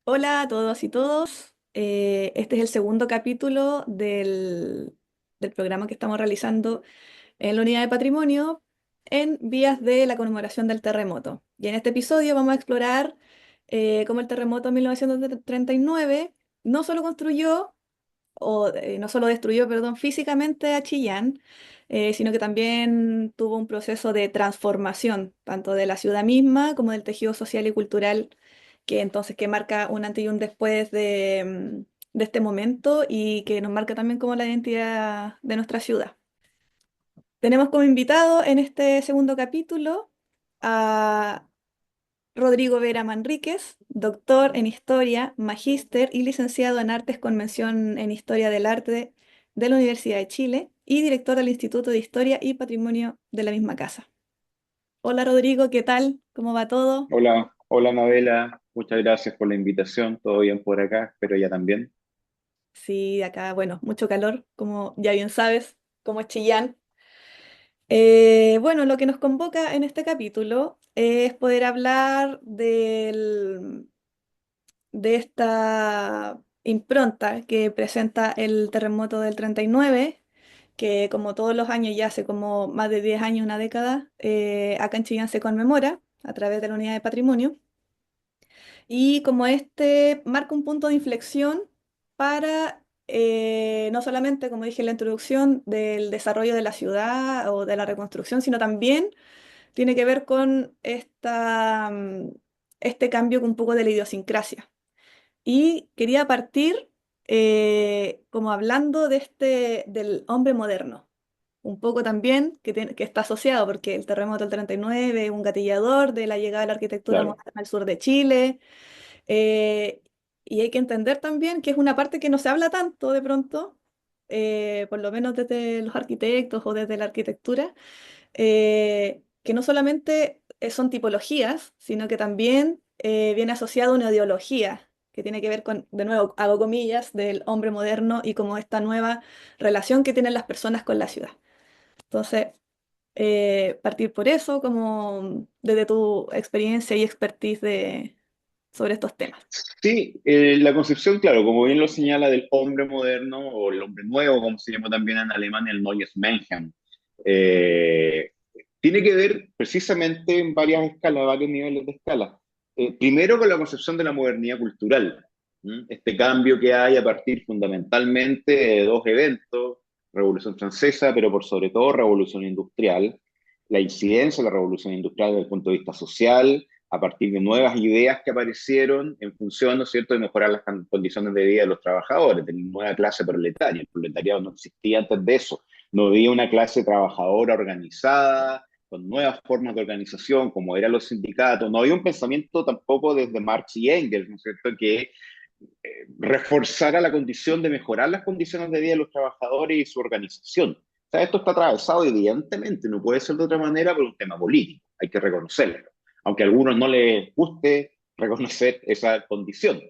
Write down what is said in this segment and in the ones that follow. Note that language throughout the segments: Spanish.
Hola a todos y todos. Este es el segundo capítulo del programa que estamos realizando en la Unidad de Patrimonio en vías de la conmemoración del terremoto. Y en este episodio vamos a explorar cómo el terremoto de 1939 no solo construyó, no solo destruyó, perdón, físicamente a Chillán, sino que también tuvo un proceso de transformación, tanto de la ciudad misma como del tejido social y cultural, que marca un antes y un después de este momento y que nos marca también como la identidad de nuestra ciudad. Tenemos como invitado en este segundo capítulo a Rodrigo Vera Manríquez, doctor en Historia, magíster y licenciado en Artes con mención en Historia del Arte de la Universidad de Chile y director del Instituto de Historia y Patrimonio de la misma casa. Hola Rodrigo, ¿qué tal? ¿Cómo va todo? Hola, hola Anabela, muchas gracias por la invitación, todo bien por acá, espero ya también. Sí, acá, bueno, mucho calor, como ya bien sabes, como es Chillán. Bueno, lo que nos convoca en este capítulo es poder hablar de esta impronta que presenta el terremoto del 39, que como todos los años, ya hace como más de 10 años, una década, acá en Chillán se conmemora a través de la Unidad de Patrimonio. Y como este marca un punto de inflexión para no solamente, como dije en la introducción, del desarrollo de la ciudad o de la reconstrucción, sino también tiene que ver con este cambio un poco de la idiosincrasia. Y quería partir como hablando del hombre moderno, un poco también que está asociado, porque el terremoto del 39 es un gatillador de la llegada de la arquitectura Claro, moderna al sur de Chile. eh, y hay que entender también que es una parte que no se habla tanto de pronto, por lo menos desde los arquitectos o desde la arquitectura, que no solamente son tipologías, sino que también viene asociado a una ideología que tiene que ver con, de nuevo, hago comillas, del hombre moderno y como esta nueva relación que tienen las personas con la ciudad. Entonces, partir por eso, como desde tu experiencia y expertise sobre estos temas. sí, la concepción, claro, como bien lo señala del hombre moderno o el hombre nuevo, como se llama también en alemán, el Neues Menschen, eh, tiene que ver precisamente en varias escalas, varios niveles de escala. Primero con la concepción de la modernidad cultural, ¿m? Este cambio que hay a partir fundamentalmente de dos eventos, Revolución Francesa, pero por sobre todo Revolución Industrial, la incidencia de la Revolución Industrial desde el punto de vista social, a partir de nuevas ideas que aparecieron en función, ¿no es cierto?, de mejorar las condiciones de vida de los trabajadores, de la nueva clase proletaria. El proletariado no existía antes de eso. No había una clase trabajadora organizada, con nuevas formas de organización, como eran los sindicatos. No había un pensamiento tampoco desde Marx y Engels, ¿no es cierto?, que reforzara la condición de mejorar las condiciones de vida de los trabajadores y su organización. O sea, esto está atravesado evidentemente, no puede ser de otra manera por un tema político, hay que reconocerlo, aunque a algunos no les guste reconocer esa condición.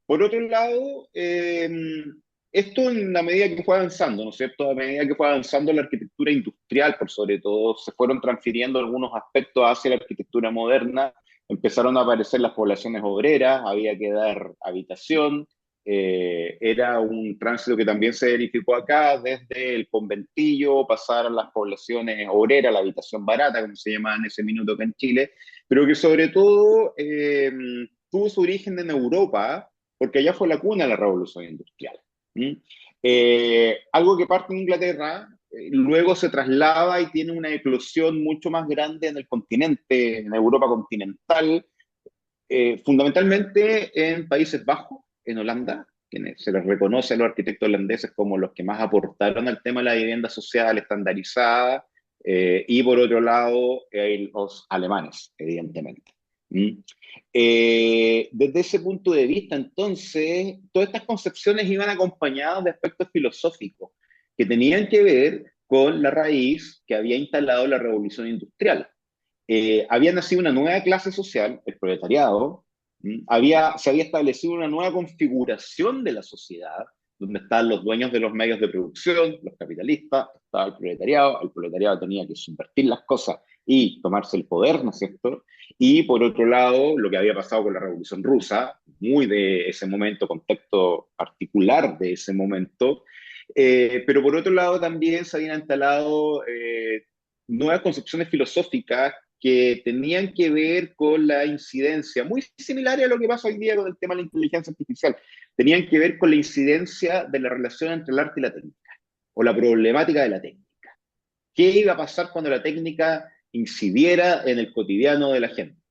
Por otro lado, esto en la medida que fue avanzando, ¿no es cierto? A medida que fue avanzando la arquitectura industrial, por sobre todo, se fueron transfiriendo algunos aspectos hacia la arquitectura moderna, empezaron a aparecer las poblaciones obreras, había que dar habitación, era un tránsito que también se verificó acá, desde el conventillo, pasar a las poblaciones obreras, la habitación barata, como se llamaba en ese minuto acá en Chile, pero que sobre todo tuvo su origen en Europa, porque allá fue la cuna de la revolución industrial. ¿Mm? Algo que parte en Inglaterra, luego se traslada y tiene una eclosión mucho más grande en el continente, en Europa continental, fundamentalmente en Países Bajos, en Holanda, quienes se les reconoce a los arquitectos holandeses como los que más aportaron al tema de la vivienda social estandarizada, y por otro lado, los alemanes, evidentemente. ¿Mm? Desde ese punto de vista, entonces, todas estas concepciones iban acompañadas de aspectos filosóficos que tenían que ver con la raíz que había instalado la revolución industrial. Había nacido una nueva clase social, el proletariado. Se había establecido una nueva configuración de la sociedad, donde estaban los dueños de los medios de producción, los capitalistas, estaba el proletariado tenía que subvertir las cosas y tomarse el poder, ¿no es cierto? Y por otro lado, lo que había pasado con la Revolución Rusa, muy de ese momento, contexto particular de ese momento, pero por otro lado también se habían instalado nuevas concepciones filosóficas que tenían que ver con la incidencia, muy similar a lo que pasa hoy día con el tema de la inteligencia artificial, tenían que ver con la incidencia de la relación entre el arte y la técnica, o la problemática de la técnica. ¿Qué iba a pasar cuando la técnica incidiera en el cotidiano de la gente?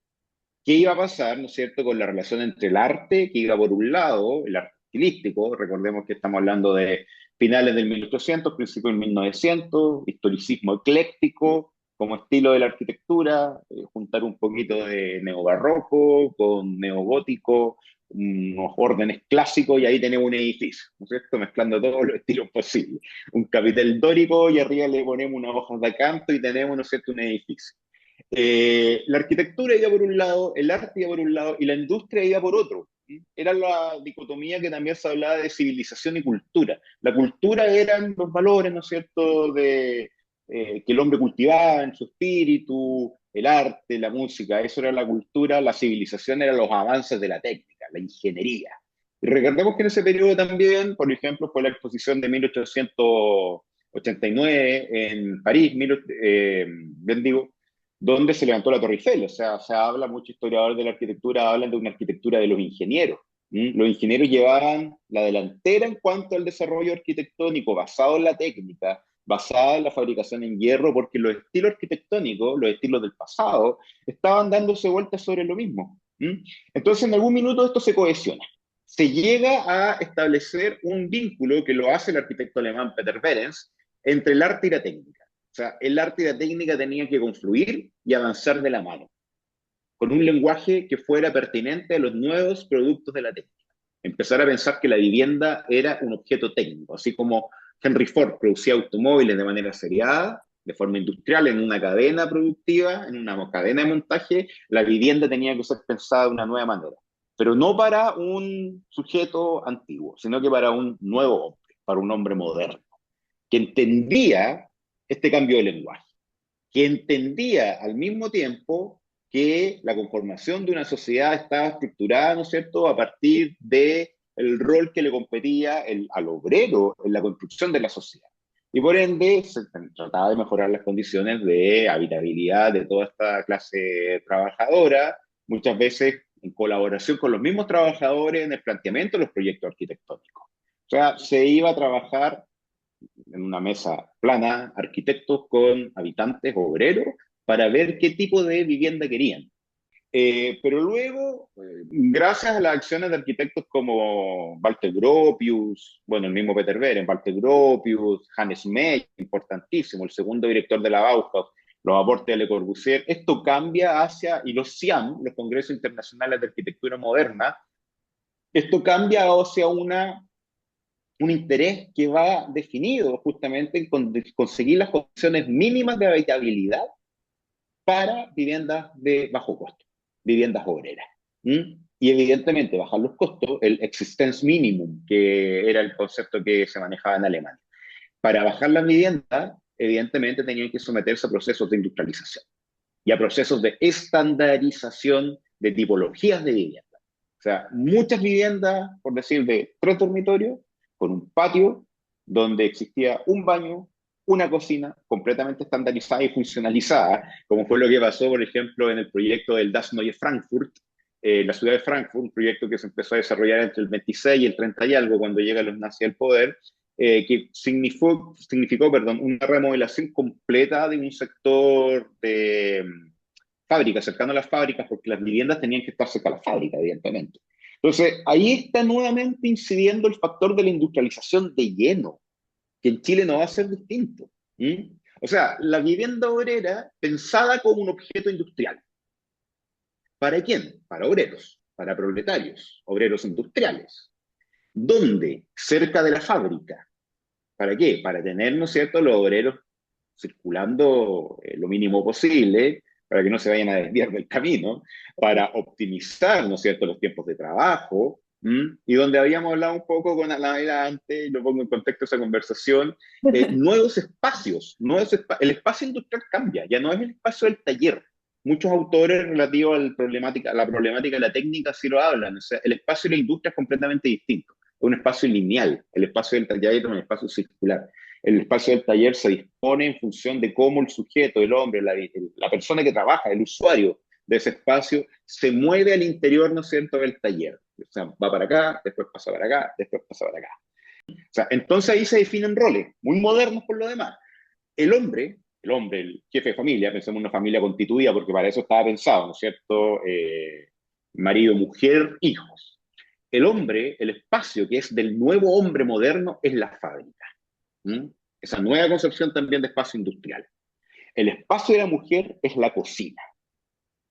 ¿Qué iba a pasar, no es cierto, con la relación entre el arte, que iba por un lado, el arte estilístico, recordemos que estamos hablando de finales del 1800, principios del 1900, historicismo ecléctico como estilo de la arquitectura, juntar un poquito de neobarroco con neogótico, unos órdenes clásicos y ahí tenemos un edificio, ¿no es cierto?, mezclando todos los estilos posibles. Un capitel dórico y arriba le ponemos unas hojas de acanto y tenemos, ¿no es cierto?, un edificio. La arquitectura iba por un lado, el arte iba por un lado y la industria iba por otro. ¿Sí? Era la dicotomía que también se hablaba de civilización y cultura. La cultura eran los valores, ¿no es cierto?, que el hombre cultivaba en su espíritu, el arte, la música, eso era la cultura, la civilización eran los avances de la técnica, la ingeniería. Y recordemos que en ese periodo también, por ejemplo, fue la exposición de 1889 en París, bien digo, donde se levantó la Torre Eiffel. O sea, se habla, muchos historiadores de la arquitectura hablan de una arquitectura de los ingenieros. ¿Mm? Los ingenieros llevaban la delantera en cuanto al desarrollo arquitectónico basado en la técnica, basada en la fabricación en hierro, porque los estilos arquitectónicos, los estilos del pasado, estaban dándose vueltas sobre lo mismo. ¿Mm? Entonces, en algún minuto esto se cohesiona. Se llega a establecer un vínculo que lo hace el arquitecto alemán Peter Behrens entre el arte y la técnica. O sea, el arte y la técnica tenían que confluir y avanzar de la mano, con un lenguaje que fuera pertinente a los nuevos productos de la técnica. Empezar a pensar que la vivienda era un objeto técnico, así como Henry Ford producía automóviles de manera seriada, de forma industrial, en una cadena productiva, en una cadena de montaje, la vivienda tenía que ser pensada de una nueva manera, pero no para un sujeto antiguo, sino que para un nuevo hombre, para un hombre moderno, que entendía este cambio de lenguaje, que entendía al mismo tiempo que la conformación de una sociedad estaba estructurada, ¿no es cierto?, a partir de el rol que le competía al obrero en la construcción de la sociedad. Y por ende se trataba de mejorar las condiciones de habitabilidad de toda esta clase trabajadora, muchas veces en colaboración con los mismos trabajadores en el planteamiento de los proyectos arquitectónicos. O sea, se iba a trabajar en una mesa plana, arquitectos con habitantes, obreros, para ver qué tipo de vivienda querían. Pero luego, gracias a las acciones de arquitectos como Walter Gropius, bueno, el mismo Peter Behrens, Walter Gropius, Hannes May, importantísimo, el segundo director de la Bauhaus, los aportes de Le Corbusier, esto cambia hacia, y los CIAM, los Congresos Internacionales de Arquitectura Moderna, esto cambia hacia un interés que va definido justamente en conseguir las condiciones mínimas de habitabilidad para viviendas de bajo costo, viviendas obreras. ¿Mm? Y evidentemente bajar los costos, el existence minimum, que era el concepto que se manejaba en Alemania. Para bajar las viviendas, evidentemente tenían que someterse a procesos de industrialización y a procesos de estandarización de tipologías de vivienda. O sea, muchas viviendas, por decir, de 3 dormitorios, con un patio donde existía un baño, una cocina completamente estandarizada y funcionalizada, como fue lo que pasó, por ejemplo, en el proyecto del Das Neue Frankfurt, la ciudad de Frankfurt, un proyecto que se empezó a desarrollar entre el 26 y el 30 y algo, cuando llegan los nazis al poder, que significó una remodelación completa de un sector de fábricas, cercano a las fábricas, porque las viviendas tenían que estar cerca a la fábrica, evidentemente. Entonces, ahí está nuevamente incidiendo el factor de la industrialización de lleno, que en Chile no va a ser distinto. ¿Mm? O sea, la vivienda obrera pensada como un objeto industrial. ¿Para quién? Para obreros, para proletarios, obreros industriales. ¿Dónde? Cerca de la fábrica. ¿Para qué? Para tener, ¿no es cierto?, los obreros circulando lo mínimo posible, para que no se vayan a desviar del camino, para optimizar, ¿no es cierto?, los tiempos de trabajo, ¿m? Y donde habíamos hablado un poco con Ana antes, y lo pongo en contexto esa conversación, nuevos espacios, el espacio industrial cambia, ya no es el espacio del taller, muchos autores relativos a la problemática de la técnica sí lo hablan. O sea, el espacio de la industria es completamente distinto. Es un espacio lineal. El espacio del taller es un espacio circular. El espacio del taller se dispone en función de cómo el sujeto, el hombre, la persona que trabaja, el usuario de ese espacio, se mueve al interior, ¿no es cierto?, del taller. O sea, va para acá, después pasa para acá, después pasa para acá. O sea, entonces ahí se definen roles, muy modernos por lo demás. El jefe de familia, pensemos en una familia constituida, porque para eso estaba pensado, ¿no es cierto? Marido, mujer, hijos. El hombre, el espacio que es del nuevo hombre moderno, es la fábrica. ¿Mm? Esa nueva concepción también de espacio industrial. El espacio de la mujer es la cocina,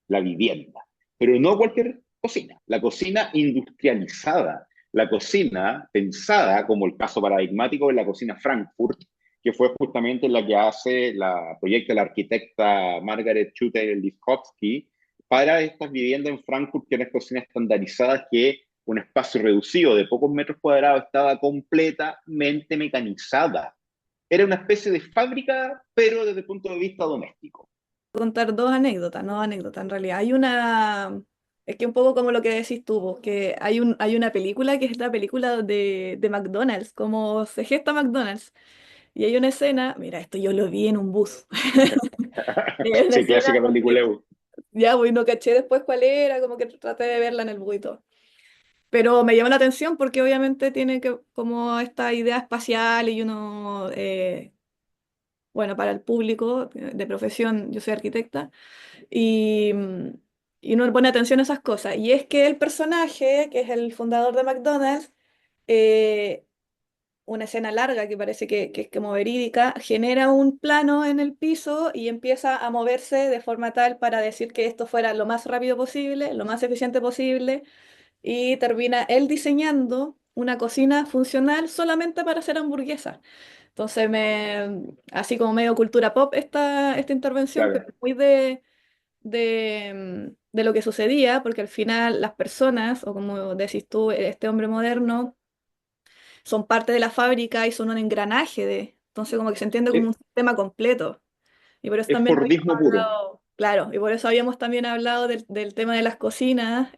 la vivienda, pero no cualquier cocina, la cocina industrializada, la cocina pensada como el caso paradigmático de la cocina Frankfurt, que fue justamente la que proyecta la arquitecta Margaret Schutter-Liskowski para estas viviendas en Frankfurt, que eran cocinas estandarizadas que un espacio reducido de pocos metros cuadrados estaba completamente mecanizada. Era una especie de fábrica, pero desde el punto de vista doméstico. Contar dos anécdotas, no anécdotas en realidad. Hay una, es que un poco como lo que decís tú, vos, que hay una película que es la película de McDonald's, como se gesta McDonald's. Y hay una escena, mira, esto yo lo vi en un bus. Hay una Sí, escena clásica película. donde, ya, pues no caché después cuál era, como que traté de verla en el bus y todo. Pero me llamó la atención porque obviamente tiene que, como esta idea espacial y uno, bueno, para el público de profesión, yo soy arquitecta, y, y uno pone atención a esas cosas. Y es que el personaje, que es el fundador de McDonald's, eh, una escena larga que parece que es como verídica, genera un plano en el piso y empieza a moverse de forma tal para decir que esto fuera lo más rápido posible, lo más eficiente posible, y termina él diseñando una cocina funcional solamente para hacer hamburguesas. Entonces, así como medio cultura pop esta intervención, pero Claro. muy de lo que sucedía, porque al final las personas, o como decís tú, este hombre moderno, son parte de la fábrica y son un engranaje entonces como que se entiende como Es, un sistema completo. Y por eso es también habíamos Fordismo puro. hablado, claro, y por eso habíamos también hablado del tema de las cocinas,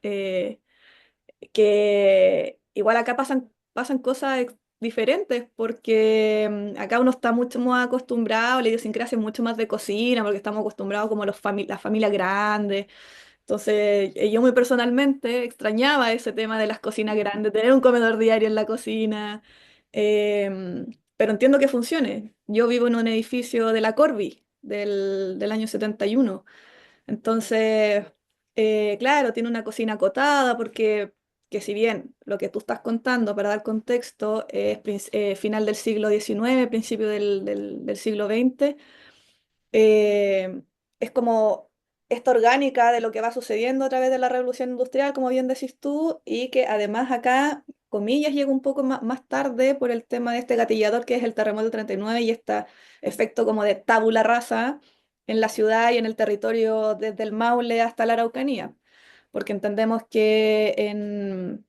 que igual acá pasan cosas diferentes, porque acá uno está mucho más acostumbrado, la idiosincrasia es mucho más de cocina, porque estamos acostumbrados como a las familias grandes. Entonces, yo muy personalmente extrañaba ese tema de las cocinas grandes, tener un comedor diario en la cocina, pero entiendo que funcione. Yo vivo en un edificio de la Corby del año 71. Entonces, claro, tiene una cocina acotada porque, que si bien lo que tú estás contando, para dar contexto, es final del siglo XIX, principio del siglo XX, eh, es como esta orgánica de lo que va sucediendo a través de la revolución industrial, como bien decís tú, y que además acá, comillas, llega un poco más tarde por el tema de este gatillador que es el terremoto del 39 y este efecto como de tabula rasa en la ciudad y en el territorio desde el Maule hasta la Araucanía, porque entendemos que en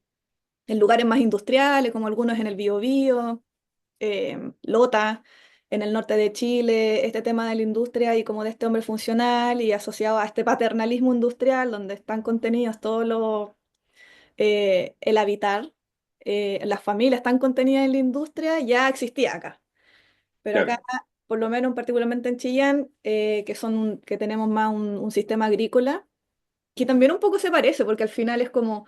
lugares más industriales, como algunos en el Biobío, Lota, en el norte de Chile, este tema de la industria y como de este hombre funcional y asociado a este paternalismo industrial donde están contenidos todos los, el habitar, las familias están contenidas en la industria, ya existía acá. Pero acá, Claro. por lo menos particularmente en Chillán, que tenemos más un sistema agrícola, que también un poco se parece, porque al final es como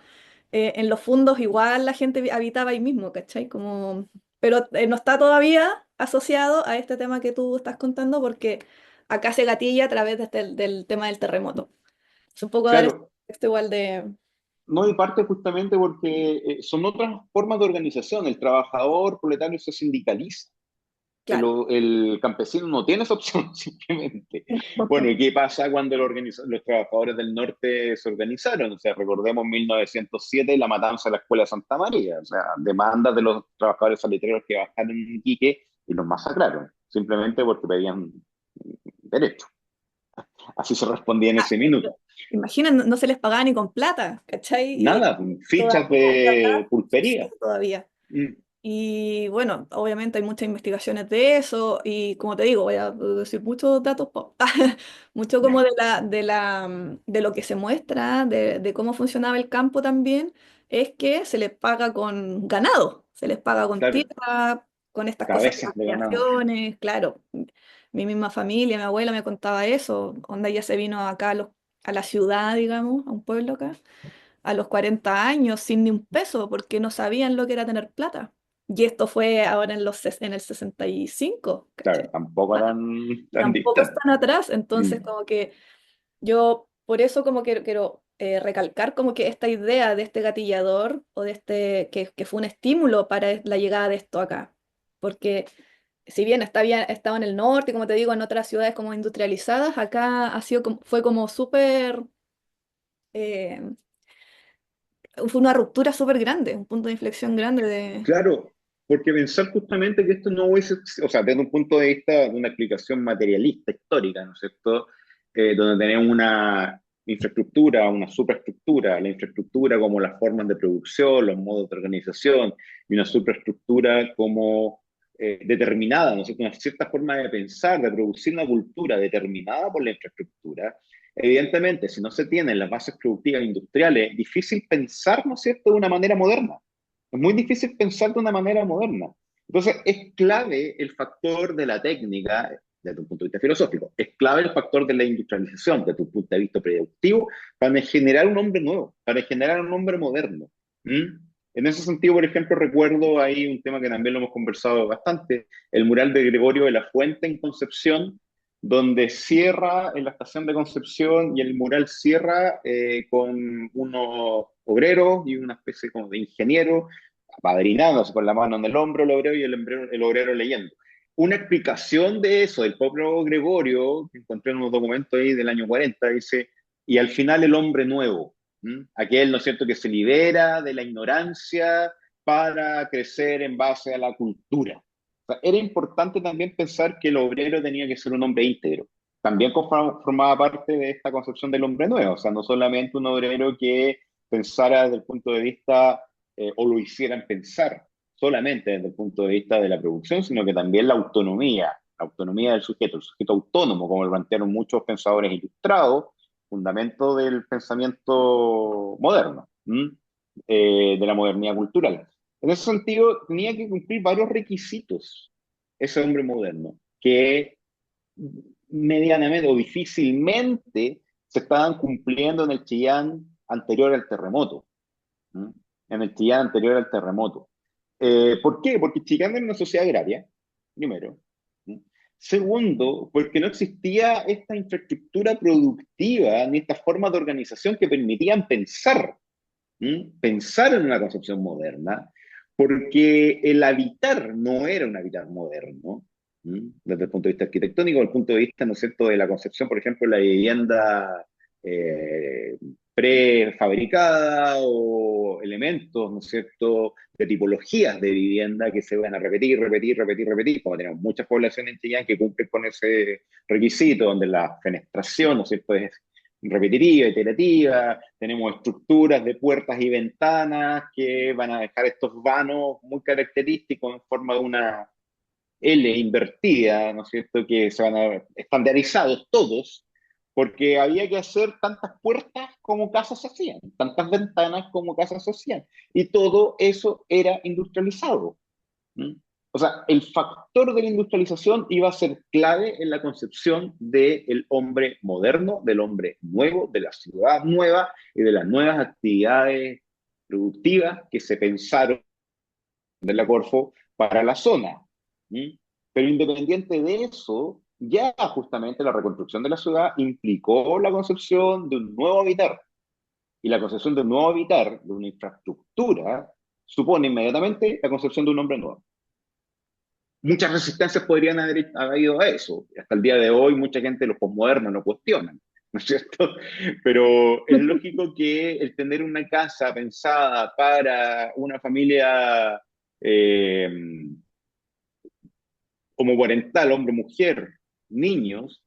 en los fundos igual la gente habitaba ahí mismo, ¿cachai? Como, pero no está todavía asociado a este tema que tú estás contando porque acá se gatilla a través de del tema del terremoto. Es un poco dar ese Claro, contexto igual de... no, y parte justamente porque son otras formas de organización. El trabajador proletario se sindicaliza. Claro. El campesino no tiene esa opción, simplemente. Bueno, ¿y qué pasa cuando los trabajadores del norte se organizaron? O sea, recordemos 1907 y la matanza de la Escuela de Santa María. O sea, demandas de los trabajadores salitreros que bajaron en Iquique y los masacraron, simplemente porque pedían derecho. Así se respondía en Ah, ese minuto. pero imagina, no, no se les pagaba ni con plata, ¿cachai? Y Nada, todavía fichas acá de pulpería. sucede todavía. Mm. Y bueno, obviamente hay muchas investigaciones de eso y como te digo, voy a decir muchos datos pop, mucho como Ya, de lo que se muestra, de cómo funcionaba el campo también, es que se les paga con ganado, se les paga con claro, tierra, con estas cosas de cabezas de ganado, asociaciones, claro. Mi misma familia, mi abuela me contaba eso, onda ella se vino acá a la ciudad, digamos, a un pueblo acá a los 40 años sin ni un peso porque no sabían lo que era tener plata. Y esto fue ahora en el 65, claro, ¿cachai? tampoco Ah, tan tampoco distante. están atrás, entonces Mm, como que yo por eso como que quiero recalcar como que esta idea de este gatillador o de este que fue un estímulo para la llegada de esto acá, porque si bien estaba en el norte, como te digo, en otras ciudades como industrializadas, acá fue como súper eh, fue una ruptura súper grande, un punto de inflexión grande de... claro, porque pensar justamente que esto no hubiese, o sea, desde un punto de vista de una explicación materialista histórica, ¿no es cierto? Donde tenemos una infraestructura, una superestructura, la infraestructura como las formas de producción, los modos de organización, y una superestructura como determinada, ¿no es cierto? Una cierta forma de pensar, de producir una cultura determinada por la infraestructura. Evidentemente, si no se tienen las bases productivas industriales, es difícil pensar, ¿no es cierto?, de una manera moderna. Es muy difícil pensar de una manera moderna. Entonces, es clave el factor de la técnica desde un punto de vista filosófico. Es clave el factor de la industrialización desde un punto de vista productivo para generar un hombre nuevo, para generar un hombre moderno. ¿Mm? En ese sentido, por ejemplo, recuerdo ahí un tema que también lo hemos conversado bastante, el mural de Gregorio de la Fuente en Concepción, donde cierra en la estación de Concepción y el mural cierra con unos obreros y una especie como de ingeniero apadrinándose con la mano en el hombro el obrero y el obrero leyendo. Una explicación de eso del propio Gregorio, que encontré en unos documentos ahí del año 40, dice, y al final el hombre nuevo, ¿m? Aquel, ¿no es cierto?, que se libera de la ignorancia para crecer en base a la cultura. O sea, era importante también pensar que el obrero tenía que ser un hombre íntegro. También formaba parte de esta concepción del hombre nuevo, o sea, no solamente un obrero que pensara desde el punto de vista o lo hicieran pensar solamente desde el punto de vista de la producción, sino que también la autonomía del sujeto, el sujeto autónomo, como lo plantearon muchos pensadores ilustrados, fundamento del pensamiento moderno, de la modernidad cultural. En ese sentido, tenía que cumplir varios requisitos ese hombre moderno, que medianamente o difícilmente se estaban cumpliendo en el Chillán anterior al terremoto. ¿Mm? En el Chillán anterior al terremoto. ¿Por qué? Porque Chillán era una sociedad agraria, primero. ¿Mm? Segundo, porque no existía esta infraestructura productiva ni esta forma de organización que permitían pensar, pensar en una concepción moderna, porque el habitar no era un habitar moderno, desde el punto de vista arquitectónico, desde el punto de vista, ¿no es cierto?, de la concepción, por ejemplo, de la vivienda eh, prefabricada o elementos, ¿no es cierto?, de tipologías de vivienda que se van a repetir, repetir, repetir, repetir, como tenemos muchas poblaciones en Chillán que cumplen con ese requisito, donde la fenestración, ¿no es cierto?, es repetitiva, iterativa, tenemos estructuras de puertas y ventanas que van a dejar estos vanos muy característicos en forma de una L invertida, ¿no es cierto?, que se van a estandarizados todos, porque había que hacer tantas puertas como casas se hacían, tantas ventanas como casas se hacían, y todo eso era industrializado. ¿Mm? O sea, el factor de la industrialización iba a ser clave en la concepción del hombre moderno, del hombre nuevo, de la ciudad nueva y de las nuevas actividades productivas que se pensaron de la Corfo para la zona. ¿Mm? Pero independiente de eso, ya justamente la reconstrucción de la ciudad implicó la concepción de un nuevo habitar. Y la concepción de un nuevo habitar, de una infraestructura, supone inmediatamente la concepción de un hombre nuevo. Muchas resistencias podrían haber ido a eso. Hasta el día de hoy, mucha gente, los posmodernos, lo cuestionan, ¿no es cierto? Pero es lógico que el tener una casa pensada para una familia eh, como parental, hombre, mujer, niños,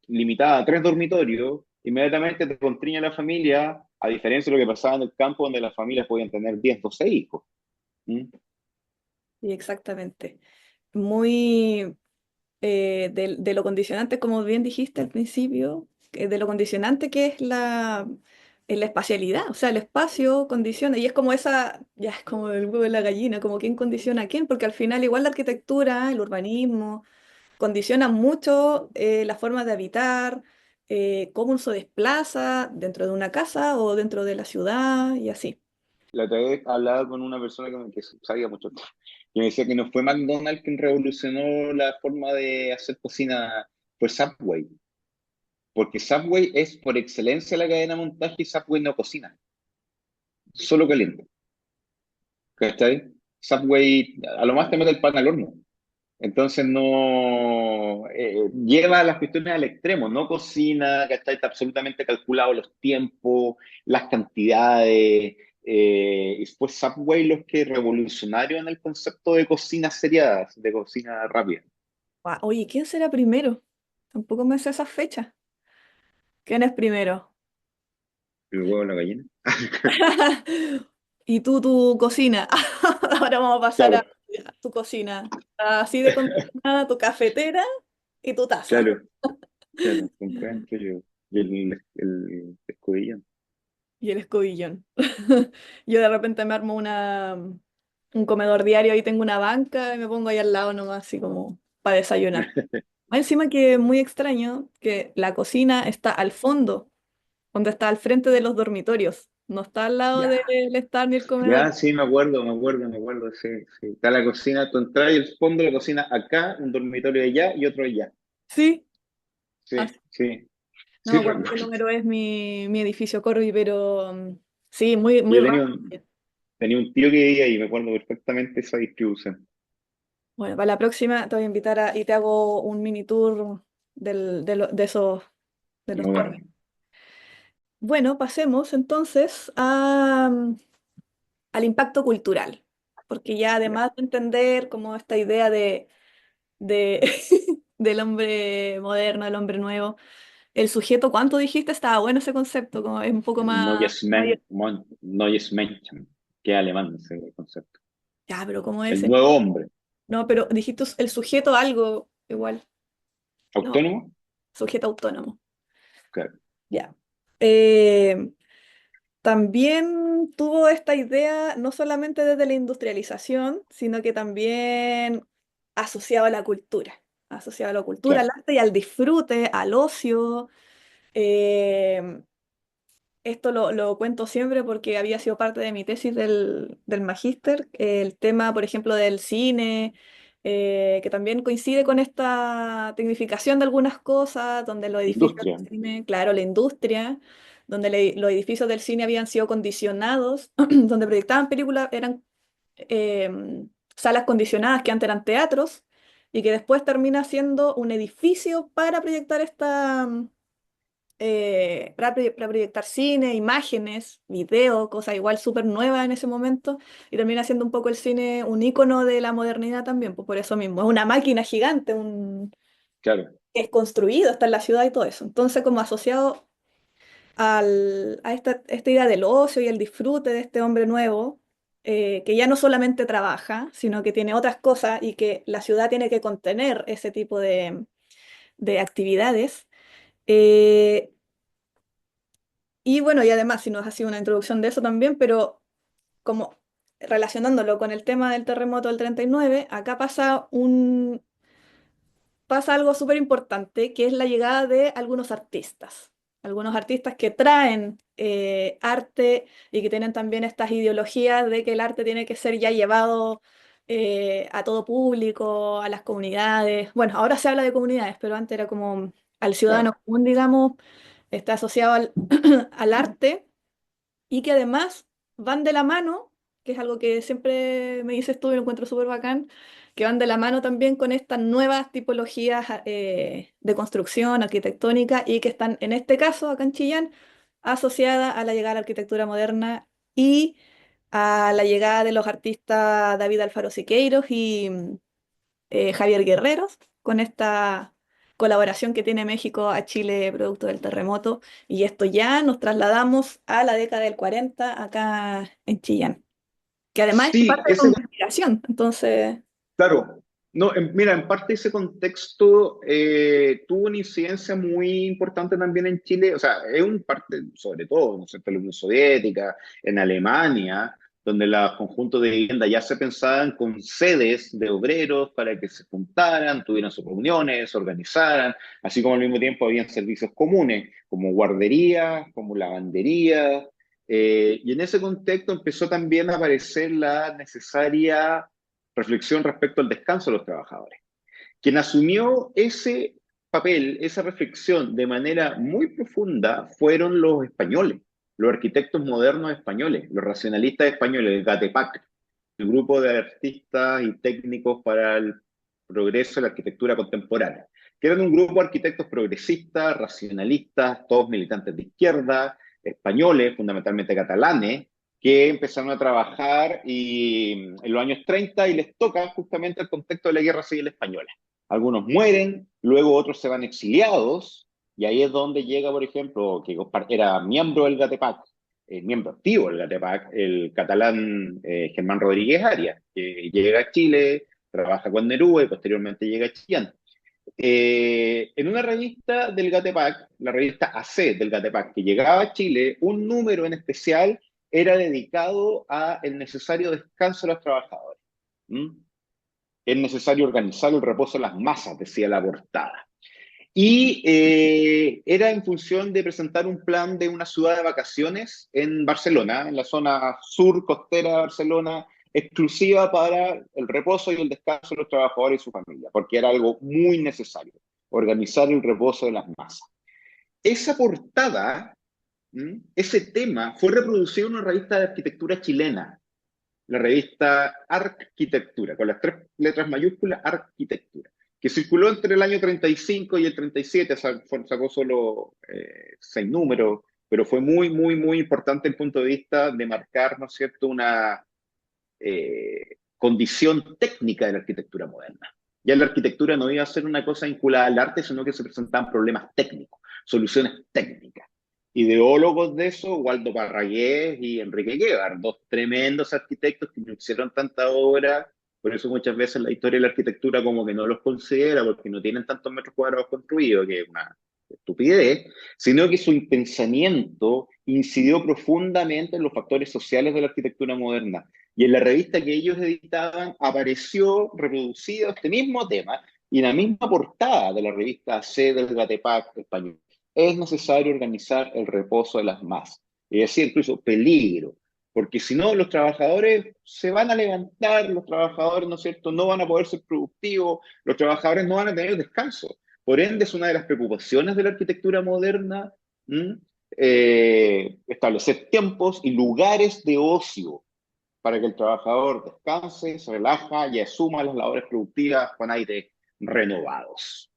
limitada a 3 dormitorios, inmediatamente te constriña la familia, a diferencia de lo que pasaba en el campo, donde las familias podían tener 10, 12 hijos. ¿Mm? Y exactamente. Muy de lo condicionante, como bien dijiste al principio, de lo condicionante que es la espacialidad. O sea, el espacio condiciona, y es como esa, ya es como el huevo y la gallina, como quién condiciona a quién, porque al final igual la arquitectura, el urbanismo, condicionan mucho las formas de habitar, cómo uno se desplaza dentro de una casa o dentro de la ciudad y así. La otra vez hablaba con una persona que sabía mucho, y me decía que no fue McDonald's quien revolucionó la forma de hacer cocina, fue Subway. Porque Subway es por excelencia la cadena de montaje y Subway no cocina, solo calienta. ¿Cachai? Subway a lo más te mete el pan al horno. Entonces no lleva las cuestiones al extremo, no cocina, ¿cachai? Está absolutamente calculado los tiempos, las cantidades. Y fue Subway los que revolucionaron el concepto de cocina seriada, de cocina rápida. Oye, ¿quién será primero? Tampoco me sé esas fechas. ¿Quién es primero? El huevo de la gallina. Y tú, tu cocina. Ahora vamos a pasar Claro, a tu cocina. Así de condicionada, tu cafetera y tu taza. claro, claro, comprendo yo. Y el escudillón. Y el escobillón. Yo de repente me armo un comedor diario y tengo una banca y me pongo ahí al lado nomás, así como para desayunar. Más encima que es muy extraño que la cocina está al fondo, donde está al frente de los dormitorios. No está al lado del Ya, estar ni el comedor. ya, sí, me acuerdo, sí, sí. Está la cocina, tú entras y el fondo de la cocina acá, un dormitorio allá y otro allá. Sí, Sí, así. sí, No me sí, acuerdo qué recuerdo. número es mi edificio Corby, pero sí, muy, muy Yo raro. tenía un tío que vivía ahí, me acuerdo perfectamente esa distribución. Bueno, para la próxima te voy a invitar y te hago un mini tour de esos, de los Moderno. Corby. Bueno, pasemos entonces al impacto cultural, porque ya Ya. además de entender como esta idea de del hombre moderno, del hombre nuevo, el sujeto, ¿cuánto dijiste? Estaba bueno ese concepto, como es un poco más... Neues Menschen, que es alemán ese concepto. Ya, pero ¿cómo es? El nuevo hombre, No, pero dijiste el sujeto algo igual. No, autónomo, sujeto autónomo. claro. Ya. Eh, También tuvo esta idea no solamente desde la industrialización, sino que también asociado a la cultura. Asociado a la cultura, al Claro. arte y al disfrute, al ocio. Eh, Esto lo cuento siempre porque había sido parte de mi tesis del magíster, el tema, por ejemplo, del cine, que también coincide con esta tecnificación de algunas cosas, donde los edificios Industria, del cine, claro, la industria, donde los edificios del cine habían sido condicionados, donde proyectaban películas, eran salas condicionadas que antes eran teatros, y que después termina siendo un edificio para proyectar para proyectar cine, imágenes, video, cosa igual súper nueva en ese momento, y termina siendo un poco el cine un ícono de la modernidad también, pues por eso mismo, es una máquina gigante, claro. que es construido, está en la ciudad y todo eso. Entonces, como asociado a esta idea del ocio y el disfrute de este hombre nuevo, que ya no solamente trabaja, sino que tiene otras cosas y que la ciudad tiene que contener ese tipo de actividades. eh, Y bueno, y además, si nos ha sido una introducción de eso también, pero como relacionándolo con el tema del terremoto del 39, acá pasa algo súper importante, que es la llegada de algunos artistas que traen arte y que tienen también estas ideologías de que el arte tiene que ser ya llevado a todo público, a las comunidades. Bueno, ahora se habla de comunidades, pero antes era como al ciudadano Claro. común, digamos, está asociado al arte y que además van de la mano, que es algo que siempre me dices tú y lo encuentro súper bacán, que van de la mano también con estas nuevas tipologías de construcción arquitectónica y que están, en este caso, acá en Chillán, asociadas a la llegada de la arquitectura moderna y a la llegada de los artistas David Alfaro Siqueiros y Javier Guerreros, con esta colaboración que tiene México a Chile producto del terremoto. Y esto ya nos trasladamos a la década del 40 acá en Chillán, que además es Sí, parte de ese, comunidad. migración. Entonces, Claro, no, mira, en parte ese contexto tuvo una incidencia muy importante también en Chile, o sea, es un parte, sobre todo, ¿no es cierto?, en la Unión Soviética, en Alemania, donde los conjuntos de vivienda ya se pensaban con sedes de obreros para que se juntaran, tuvieran sus reuniones, se organizaran, así como al mismo tiempo habían servicios comunes, como guarderías, como lavanderías, y en ese contexto empezó también a aparecer la necesaria reflexión respecto al descanso de los trabajadores. Quien asumió ese papel, esa reflexión de manera muy profunda fueron los españoles, los arquitectos modernos españoles, los racionalistas españoles, el GATEPAC, el grupo de artistas y técnicos para el progreso de la arquitectura contemporánea, que eran un grupo de arquitectos progresistas, racionalistas, todos militantes de izquierda, españoles, fundamentalmente catalanes, que empezaron a trabajar en los años 30 y les toca justamente el contexto de la Guerra Civil Española. Algunos mueren, luego otros se van exiliados, y ahí es donde llega, por ejemplo, que era miembro del GATEPAC, miembro activo del GATEPAC, el catalán Germán Rodríguez Arias, que llega a Chile, trabaja con Neruda y posteriormente llega a Chillán. En una revista del GATEPAC, la revista AC del GATEPAC, que llegaba a Chile, un número en especial era dedicado a el necesario descanso de los trabajadores. ¿Mm? Es necesario organizar el reposo de las masas, decía la portada. Y era en función de presentar un plan de una ciudad de vacaciones en Barcelona, en la zona sur costera de Barcelona, exclusiva para el reposo y el descanso de los trabajadores y su familia, porque era algo muy necesario, organizar el reposo de las masas. Esa portada, ese tema, fue reproducido en una revista de arquitectura chilena, la revista Arquitectura, con las tres letras mayúsculas, Arquitectura, que circuló entre el año 35 y el 37, sacó solo 6 números, pero fue muy, muy, muy importante el punto de vista de marcar, ¿no es cierto?, una condición técnica de la arquitectura moderna. Ya la arquitectura no iba a ser una cosa vinculada al arte, sino que se presentaban problemas técnicos, soluciones técnicas. Ideólogos de eso, Waldo Parragués y Enrique Guevara, dos tremendos arquitectos que no hicieron tanta obra, por eso muchas veces la historia de la arquitectura como que no los considera, porque no tienen tantos metros cuadrados construidos, que es una estupidez, sino que su pensamiento incidió profundamente en los factores sociales de la arquitectura moderna. Y en la revista que ellos editaban apareció reproducido este mismo tema y en la misma portada de la revista C del Gatepac español. Es necesario organizar el reposo de las masas. Es decir, incluso peligro, porque si no, los trabajadores se van a levantar, los trabajadores, ¿no es cierto?, no van a poder ser productivos, los trabajadores no van a tener descanso. Por ende, es una de las preocupaciones de la arquitectura moderna, establecer tiempos y lugares de ocio para que el trabajador descanse, se relaja y asuma las labores productivas con aires renovados.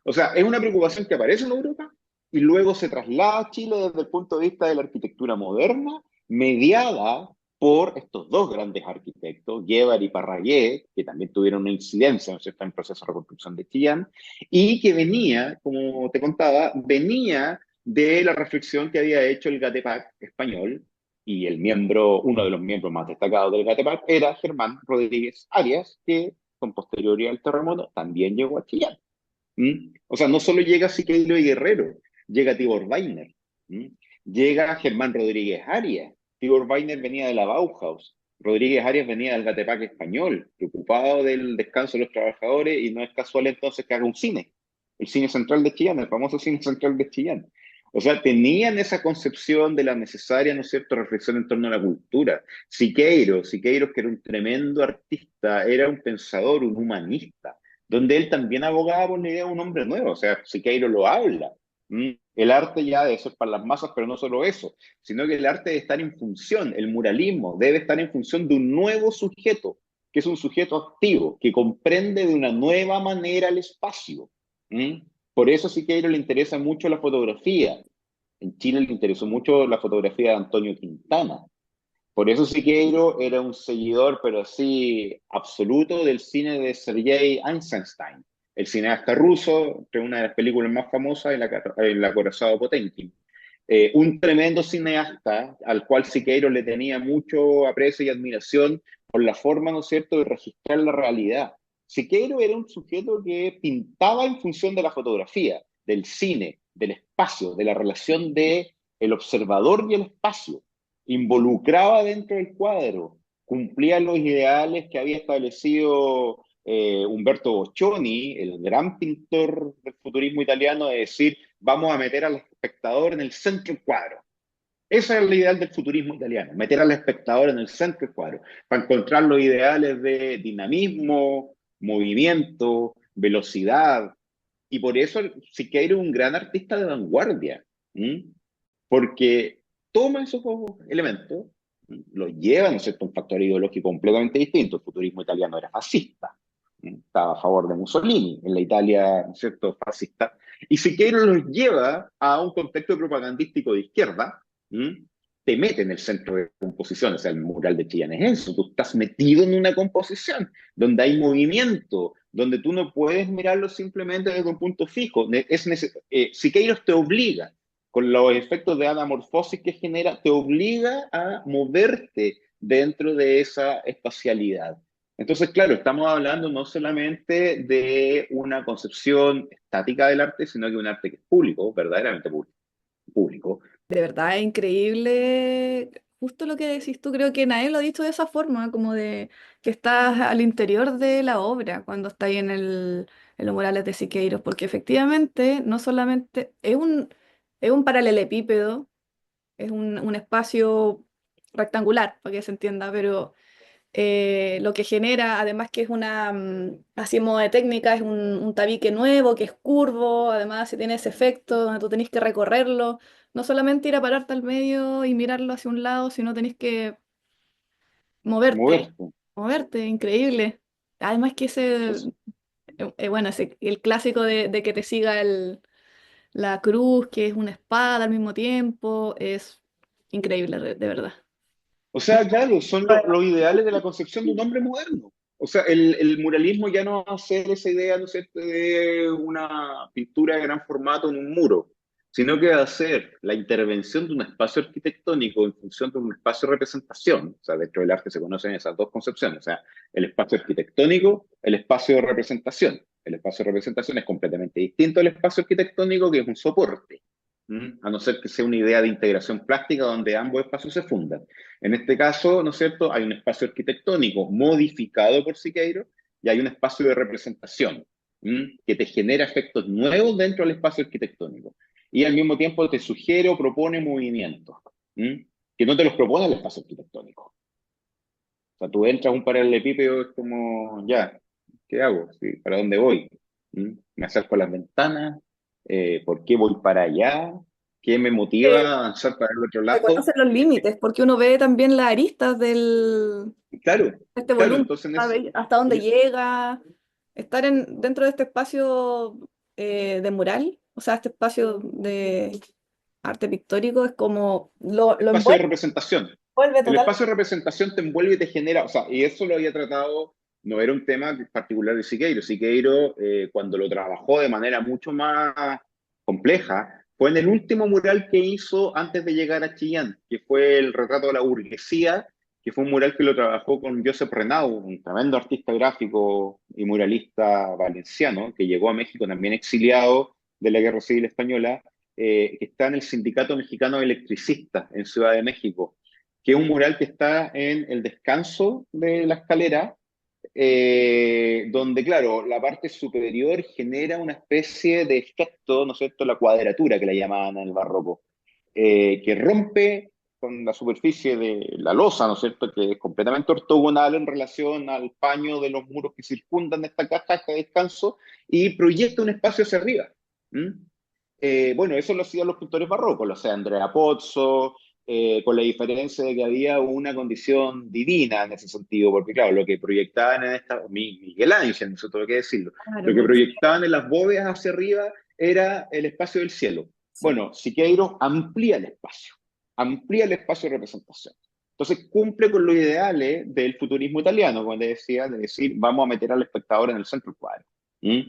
O sea, es una preocupación que aparece en Europa y luego se traslada a Chile desde el punto de vista de la arquitectura moderna, mediada por estos dos grandes arquitectos, Guevara y Parragués, que también tuvieron una incidencia, ¿no es cierto?, en el proceso de reconstrucción de Chillán, y que venía, como te contaba, venía de la reflexión que había hecho el GATEPAC español, y el miembro, uno de los miembros más destacados del GATEPAC era Germán Rodríguez Arias, que con posterioridad al terremoto también llegó a Chillán. O sea, no solo llega Siqueiro y Guerrero, llega Tibor Weiner, llega Germán Rodríguez Arias. Tibor Weiner venía de la Bauhaus, Rodríguez Arias venía del Gatepac español, preocupado del descanso de los trabajadores, y no es casual entonces que haga un cine, el cine central de Chillán, el famoso cine central de Chillán. O sea, tenían esa concepción de la necesaria, ¿no es cierto?, reflexión en torno a la cultura. Siqueiros, que era un tremendo artista, era un pensador, un humanista, donde él también abogaba por la idea de un hombre nuevo, o sea, Siqueiro lo habla. El arte ya debe ser para las masas, pero no solo eso, sino que el arte debe estar en función, el muralismo debe estar en función de un nuevo sujeto, que es un sujeto activo, que comprende de una nueva manera el espacio. ¿Mm? Por eso Siqueiro le interesa mucho la fotografía. En Chile le interesó mucho la fotografía de Antonio Quintana. Por eso Siqueiro era un seguidor, pero así absoluto, del cine de Sergei Eisenstein, el cineasta ruso, que es una de las películas más famosas, El acorazado Potemkin. Un tremendo cineasta al cual Siqueiro le tenía mucho aprecio y admiración por la forma, ¿no es cierto?, de registrar la realidad. Siqueiro era un sujeto que pintaba en función de la fotografía, del cine, del espacio, de la relación de el observador y el espacio. Involucraba dentro del cuadro, cumplía los ideales que había establecido Umberto Boccioni, el gran pintor del futurismo italiano, de decir, vamos a meter al espectador en el centro del cuadro. Esa es la ideal del futurismo italiano, meter al espectador en el centro del cuadro, para encontrar los ideales de dinamismo, movimiento, velocidad. Y por eso Siqueiro es un gran artista de vanguardia, ¿m? Porque toma esos elementos, los lleva, ¿no es cierto?, a un factor ideológico completamente distinto. El futurismo italiano era fascista, estaba a favor de Mussolini, en la Italia, ¿no es cierto?, fascista. Y Siqueiro los lleva a un contexto propagandístico de izquierda, ¿m? Te mete en el centro de composición, o sea, el mural de Chillán es eso, tú estás metido en una composición donde hay movimiento, donde tú no puedes mirarlo simplemente desde un punto fijo. Siqueiros te obliga, con los efectos de anamorfosis que genera, te obliga a moverte dentro de esa espacialidad. Entonces, claro, estamos hablando no solamente de una concepción estática del arte, sino que un arte que es público, verdaderamente público. De verdad es increíble, justo lo que decís tú, creo que nadie lo ha dicho de esa forma, como de que estás al interior de la obra cuando estás ahí en los murales de Siqueiros, porque efectivamente no solamente es un paralelepípedo, es un espacio rectangular, para que se entienda, pero lo que genera, además que es así en modo de técnica, es un tabique nuevo, que es curvo, además si tiene ese efecto donde tú tenés que recorrerlo, no solamente ir a pararte al medio y mirarlo hacia un lado, sino tenés que moverte, Moverte. moverte, increíble. Además que Es, bueno, el clásico de que te siga la cruz, que es una espada al mismo tiempo, es increíble, de verdad. O sea, claro, son los ideales de la concepción de un hombre moderno. O sea, el muralismo ya no va a ser esa idea, ¿no es cierto?, de una pintura de gran formato en un muro, sino que va a ser la intervención de un espacio arquitectónico en función de un espacio de representación. O sea, dentro del arte se conocen esas dos concepciones, o sea, el espacio arquitectónico, el espacio de representación. El espacio de representación es completamente distinto al espacio arquitectónico, que es un soporte. A no ser que sea una idea de integración plástica donde ambos espacios se fundan. En este caso, ¿no es cierto?, hay un espacio arquitectónico modificado por Siqueiro y hay un espacio de representación, que te genera efectos nuevos dentro del espacio arquitectónico. Y al mismo tiempo te sugiere o propone movimientos, que no te los propone el espacio arquitectónico. O sea, tú entras a un paralelepípedo, es como, ya, ¿qué hago? ¿Sí? ¿Para dónde voy? ¿Me acerco a las ventanas? ¿Por qué voy para allá? ¿Qué me motiva a avanzar para el otro lado? Reconoce los límites, porque uno ve también las aristas Claro, de este claro, volumen, entonces sabe hasta dónde llega, estar dentro de este espacio de mural, o sea, este espacio de arte pictórico, es como lo espacio de envuelve, representación. El totalmente. espacio de representación te envuelve y te genera, o sea, y eso lo había tratado, no era un tema particular de Siqueiro. Siqueiro, cuando lo trabajó de manera mucho más compleja, fue en el último mural que hizo antes de llegar a Chillán, que fue el retrato de la burguesía, que fue un mural que lo trabajó con Josep Renau, un tremendo artista gráfico y muralista valenciano, que llegó a México también exiliado de la Guerra Civil Española, que está en el Sindicato Mexicano de Electricistas en Ciudad de México, que es un mural que está en el descanso de la escalera, donde, claro, la parte superior genera una especie de efecto, ¿no es cierto?, la cuadratura que le llamaban en el barroco, que rompe con la superficie de la losa, ¿no es cierto?, que es completamente ortogonal en relación al paño de los muros que circundan esta caja, este descanso, y proyecta un espacio hacia arriba. ¿Mm? Bueno, eso lo hacían los pintores barrocos, lo hacía Andrea Pozzo, con la diferencia de que había una condición divina en ese sentido, porque claro, lo que proyectaban en Miguel Ángel, eso tengo que decirlo, Claro, lo que proyectaban en las bóvedas hacia arriba era el espacio del cielo. sí. Bueno, Siqueiro amplía el espacio de representación. Entonces cumple con los ideales del futurismo italiano, cuando decía, de decir, vamos a meter al espectador en el centro del cuadro. ¿Mm?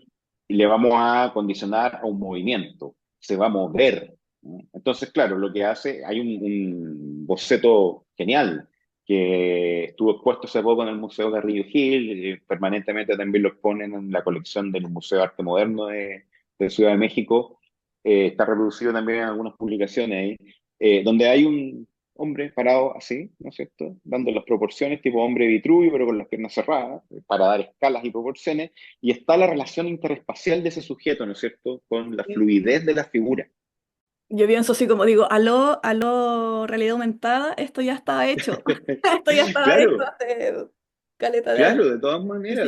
Y le vamos a condicionar a un movimiento, se va a mover. ¿No? Entonces, claro, lo que hace, hay un boceto genial que estuvo expuesto hace poco en el Museo Carrillo Gil, y permanentemente también lo exponen en la colección del Museo de Arte Moderno de Ciudad de México. Está reproducido también en algunas publicaciones ahí, donde hay un hombre parado así, ¿no es cierto? Dando las proporciones, tipo hombre Vitruvio, pero con las piernas cerradas, para dar escalas y proporciones, y está la relación interespacial de ese sujeto, ¿no es cierto?, con la fluidez de la figura. Yo pienso así como digo, aló, realidad aumentada, esto ya estaba hecho. Esto ya estaba hecho Claro, hace caleta de años. claro, Sí, sí, de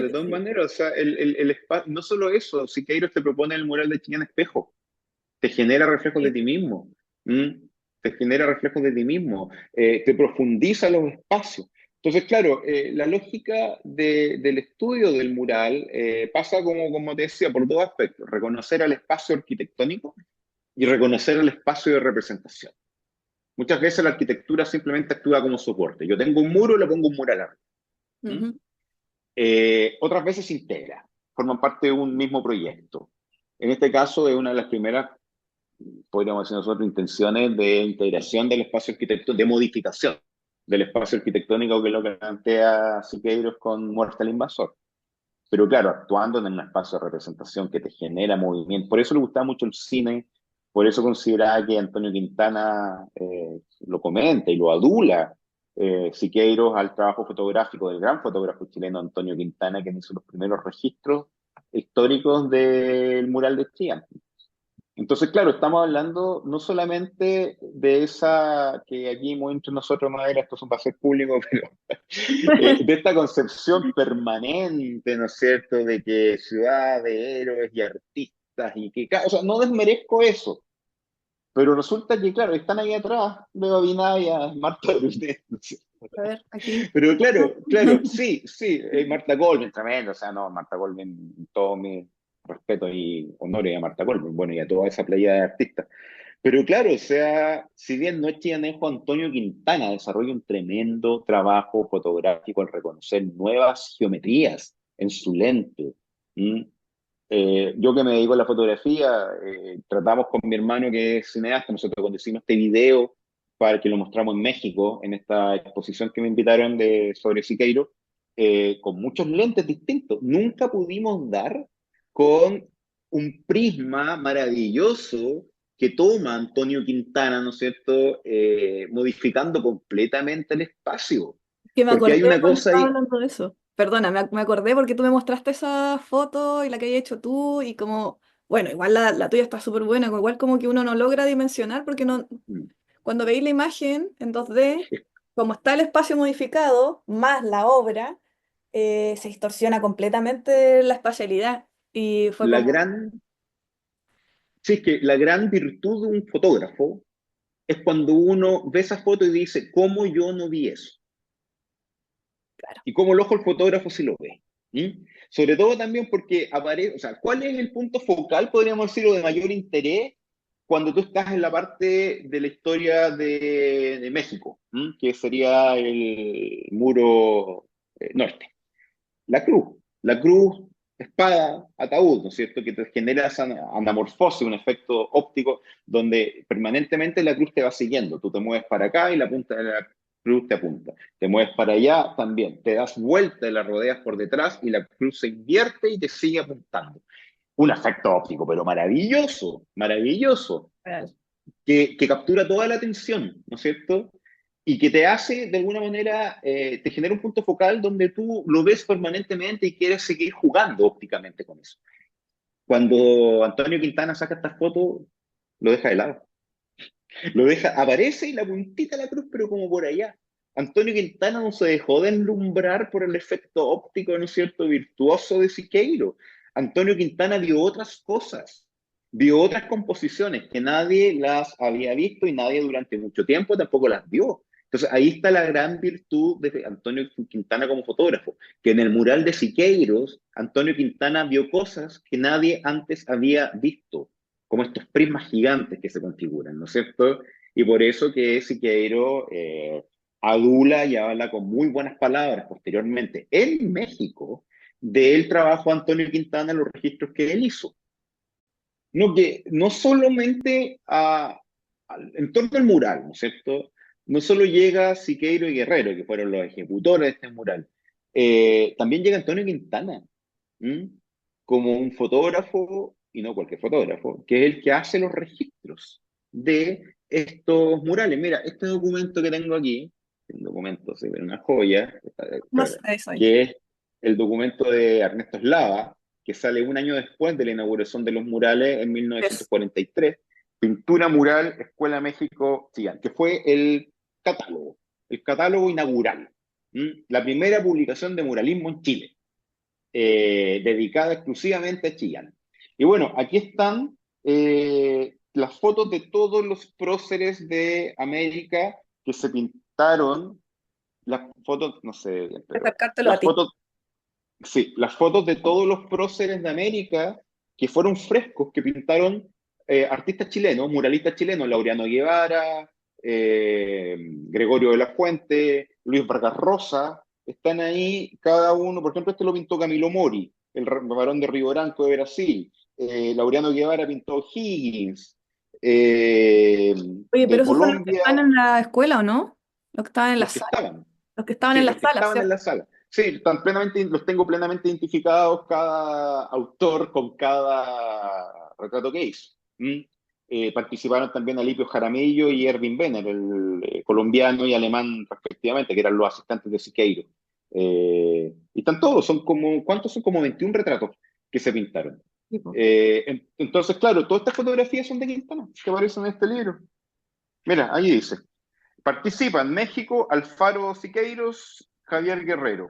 todas sí. maneras, o sea, no solo eso, Siqueiros te propone el mural de Chillán Espejo, te genera reflejos de Sí. ti mismo, ¿m? Te genera reflejos de ti mismo, te profundiza los espacios. Entonces, claro, la lógica del estudio del mural pasa, como te decía, por dos aspectos: reconocer al espacio arquitectónico y reconocer el espacio de representación. Muchas veces la arquitectura simplemente actúa como soporte. Yo tengo un muro, le pongo un mural arriba. ¿M? Ujú. Otras veces se integra, forman parte de un mismo proyecto. En este caso, es una de las primeras, podríamos decir nosotros, intenciones de integración del espacio arquitectónico, de modificación del espacio arquitectónico, que es lo que plantea Siqueiros con Muerte al Invasor. Pero claro, actuando en un espacio de representación que te genera movimiento. Por eso le gustaba mucho el cine, por eso consideraba que Antonio Quintana lo comenta y lo adula, Siqueiros, al trabajo fotográfico del gran fotógrafo chileno Antonio Quintana, que hizo los primeros registros históricos del mural de Chillán. Entonces, claro, estamos hablando no solamente de esa, que aquí muy entre nosotros, madera, esto es un paseo público, pero de esta concepción permanente, ¿no es cierto?, de que ciudad de héroes y artistas, y que, o sea, no desmerezco eso, pero resulta que, claro, están ahí atrás, veo a Vinaya, Marta Brunet, ¿no es cierto? A ver, aquí. Pero claro, sí, sí, Marta Colvin, tremendo, o sea, no, Marta Colvin, todo mi respeto y honores a Marta Colvin, bueno, y a toda esa playa de artistas. Pero claro, o sea, si bien no es chillanejo, Antonio Quintana desarrolla un tremendo trabajo fotográfico al reconocer nuevas geometrías en su lente. ¿Mm? Yo que me dedico a la fotografía, tratamos con mi hermano que es cineasta, nosotros cuando hicimos este video para que lo mostramos en México, en esta exposición que me invitaron sobre Siqueiro, con muchos lentes distintos. Nunca pudimos dar con un prisma maravilloso que toma Antonio Quintana, ¿no es cierto?, modificando completamente el espacio. Que me Porque hay acordé una cuando cosa estaba ahí. hablando de eso. Perdona, me acordé porque tú me mostraste esa foto y la que había hecho tú y como, bueno, igual la tuya está súper buena, igual como que uno no logra dimensionar porque no, Mm, cuando veis la imagen en 2D, como está el espacio modificado, más la obra, se distorsiona completamente la espacialidad. Y fue La como, gran Sí, es que la gran virtud de un fotógrafo es cuando uno ve esa foto y dice, ¿cómo yo no vi eso? claro, Y cómo el ojo del fotógrafo sí lo ve. ¿Mm? Sobre todo también porque aparece, o sea, ¿cuál es el punto focal, podríamos decirlo, de mayor interés cuando tú estás en la parte de la historia de México? ¿Mm? Que sería el muro norte. La cruz, espada, ataúd, ¿no es cierto? Que te genera esa anamorfosis, un efecto óptico donde permanentemente la cruz te va siguiendo. Tú te mueves para acá y la punta de la cruz te apunta. Te mueves para allá también. Te das vuelta y la rodeas por detrás y la cruz se invierte y te sigue apuntando. Un efecto óptico, pero maravilloso, maravilloso real. que captura toda la atención, ¿no es cierto? Y que te hace, de alguna manera, te genera un punto focal donde tú lo ves permanentemente y quieres seguir jugando ópticamente con eso. Cuando Antonio Quintana saca esta foto, lo deja de lado. Lo deja, aparece y la puntita de la cruz, pero como por allá. Antonio Quintana no se dejó de enlumbrar por el efecto óptico, ¿no es cierto?, virtuoso de Siqueiro. Antonio Quintana vio otras cosas, vio otras composiciones que nadie las había visto y nadie durante mucho tiempo tampoco las vio. Entonces ahí está la gran virtud de Antonio Quintana como fotógrafo, que en el mural de Siqueiros, Antonio Quintana vio cosas que nadie antes había visto, como estos prismas gigantes que se configuran, ¿no es cierto? Y por eso que Siqueiro adula y habla con muy buenas palabras posteriormente en México del trabajo de Antonio Quintana, los registros que él hizo. No, que no solamente en torno al mural, ¿no es cierto? no solo llega Siqueiro y Guerrero, que fueron los ejecutores de este mural, también llega Antonio Quintana, ¿m? Como un fotógrafo, y no cualquier fotógrafo, que es el que hace los registros de estos murales. Mira, este documento que tengo aquí, un documento, se ve una joya, No sé eso ahí. que es el documento de Ernesto Eslava, que sale un año después de la inauguración de los murales en Es 1943, Pintura Mural Escuela México Chillán, que fue catálogo, el catálogo inaugural, la primera publicación de muralismo en Chile, dedicada exclusivamente a Chillán. Y bueno, aquí están las fotos de todos los próceres de América que se pintaron, las fotos, no sé bien, pero acercártelo a las ti. fotos, sí, las fotos de todos los próceres de América que fueron frescos que pintaron artistas chilenos, muralistas chilenos, Laureano Guevara, Gregorio de la Fuente, Luis Vargas Rosa, están ahí cada uno, por ejemplo, este lo pintó Camilo Mori, el varón de Río Branco de Brasil, Laureano Guevara pintó Higgins, Oye, de pero esos son los que Colombia, están en la escuela, ¿o no? Los que estaban en la los que sala. estaban. Los que estaban Sí, en la los que sala, estaban en ¿cierto? la sala. Sí, están plenamente, los tengo plenamente identificados cada autor con cada retrato que hizo. ¿Mm? Participaron también Alipio Jaramillo y Erwin Benner, el colombiano y alemán respectivamente, que eran los asistentes de Siqueiro. Y están todos, son como, ¿cuántos son? Como 21 retratos que se pintaron. Tipo. Entonces, claro, todas estas fotografías son de Quintana, que aparecen en este libro. Mira, ahí dice. Participan México, Alfaro Siqueiros, Javier Guerrero.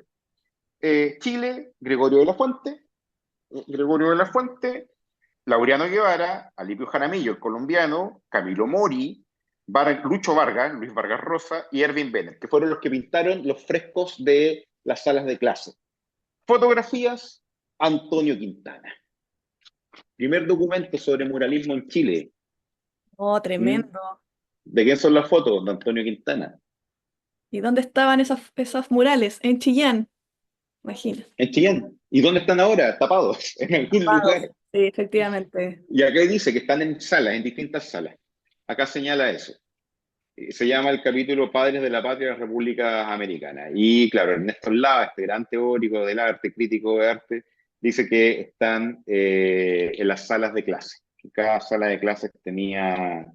Chile, Gregorio de la Fuente, Laureano Guevara, Alipio Jaramillo, el colombiano, Camilo Mori, Lucho Vargas, Luis Vargas Rosa y Erwin Bennett, que fueron los que pintaron los frescos de las salas de clase. Fotografías, Antonio Quintana. Primer documento sobre muralismo en Chile. Oh, ¿Mm? tremendo. ¿De quién son las fotos? De Antonio Quintana. ¿Y dónde estaban esas murales? En Chillán, imagina. En Chillán. ¿Y dónde están ahora? Tapados, en algún Tapados. lugar. Sí, efectivamente. Y acá dice que están en salas, en distintas salas. Acá señala eso. Se llama el capítulo Padres de la Patria de las Repúblicas Americanas. Y claro, Ernesto Lava, este gran teórico del arte, crítico de arte, dice que están en las salas de clase. Cada sala de clases tenía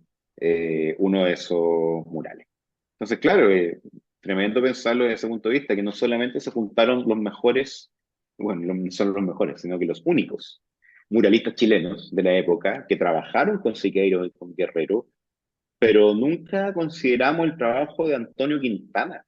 uno de esos murales. Entonces, claro, tremendo pensarlo desde ese punto de vista, que no solamente se juntaron los mejores, bueno, no solo los mejores, sino que los únicos muralistas chilenos de la época que trabajaron con Siqueiro y con Guerrero, pero nunca consideramos el trabajo de Antonio Quintana,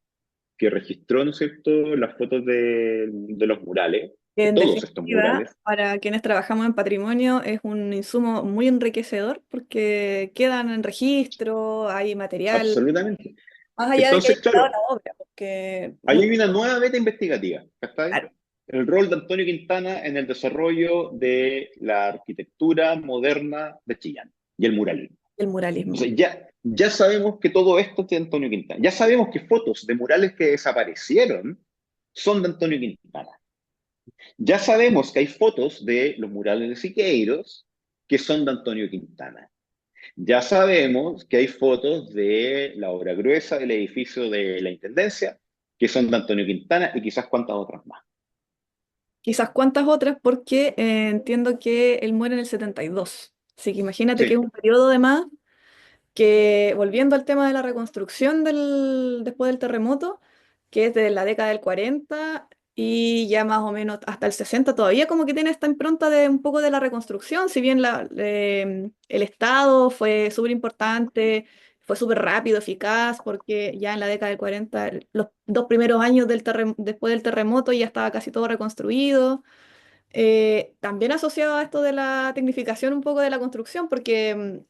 que registró, ¿no es cierto?, las fotos de los murales, Que de en todos estos definitiva, murales. para quienes trabajamos en patrimonio, es un insumo muy enriquecedor porque quedan en registro, hay material, Absolutamente. más allá de que haya Entonces, quedado claro, la obra, porque ahí hay una nueva beta investigativa, ¿está? claro, El rol de Antonio Quintana en el desarrollo de la arquitectura moderna de Chillán y el muralismo. el O sea, muralismo. ya sabemos que todo esto es de Antonio Quintana. Ya sabemos que fotos de murales que desaparecieron son de Antonio Quintana. Ya sabemos que hay fotos de los murales de Siqueiros que son de Antonio Quintana. Ya sabemos que hay fotos de la obra gruesa del edificio de la Intendencia que son de Antonio Quintana y quizás cuantas otras más. Quizás cuantas otras, porque entiendo que él muere en el 72. Así que imagínate que es Sí, un periodo de más que, volviendo al tema de la reconstrucción después del terremoto, que es de la década del 40 y ya más o menos hasta el 60, todavía como que tiene esta impronta de un poco de la reconstrucción, si bien el Estado fue súper importante, fue súper rápido, eficaz, porque ya en la década del 40, los 2 primeros años después del terremoto ya estaba casi todo reconstruido. También asociado a esto de la tecnificación un poco de la construcción, porque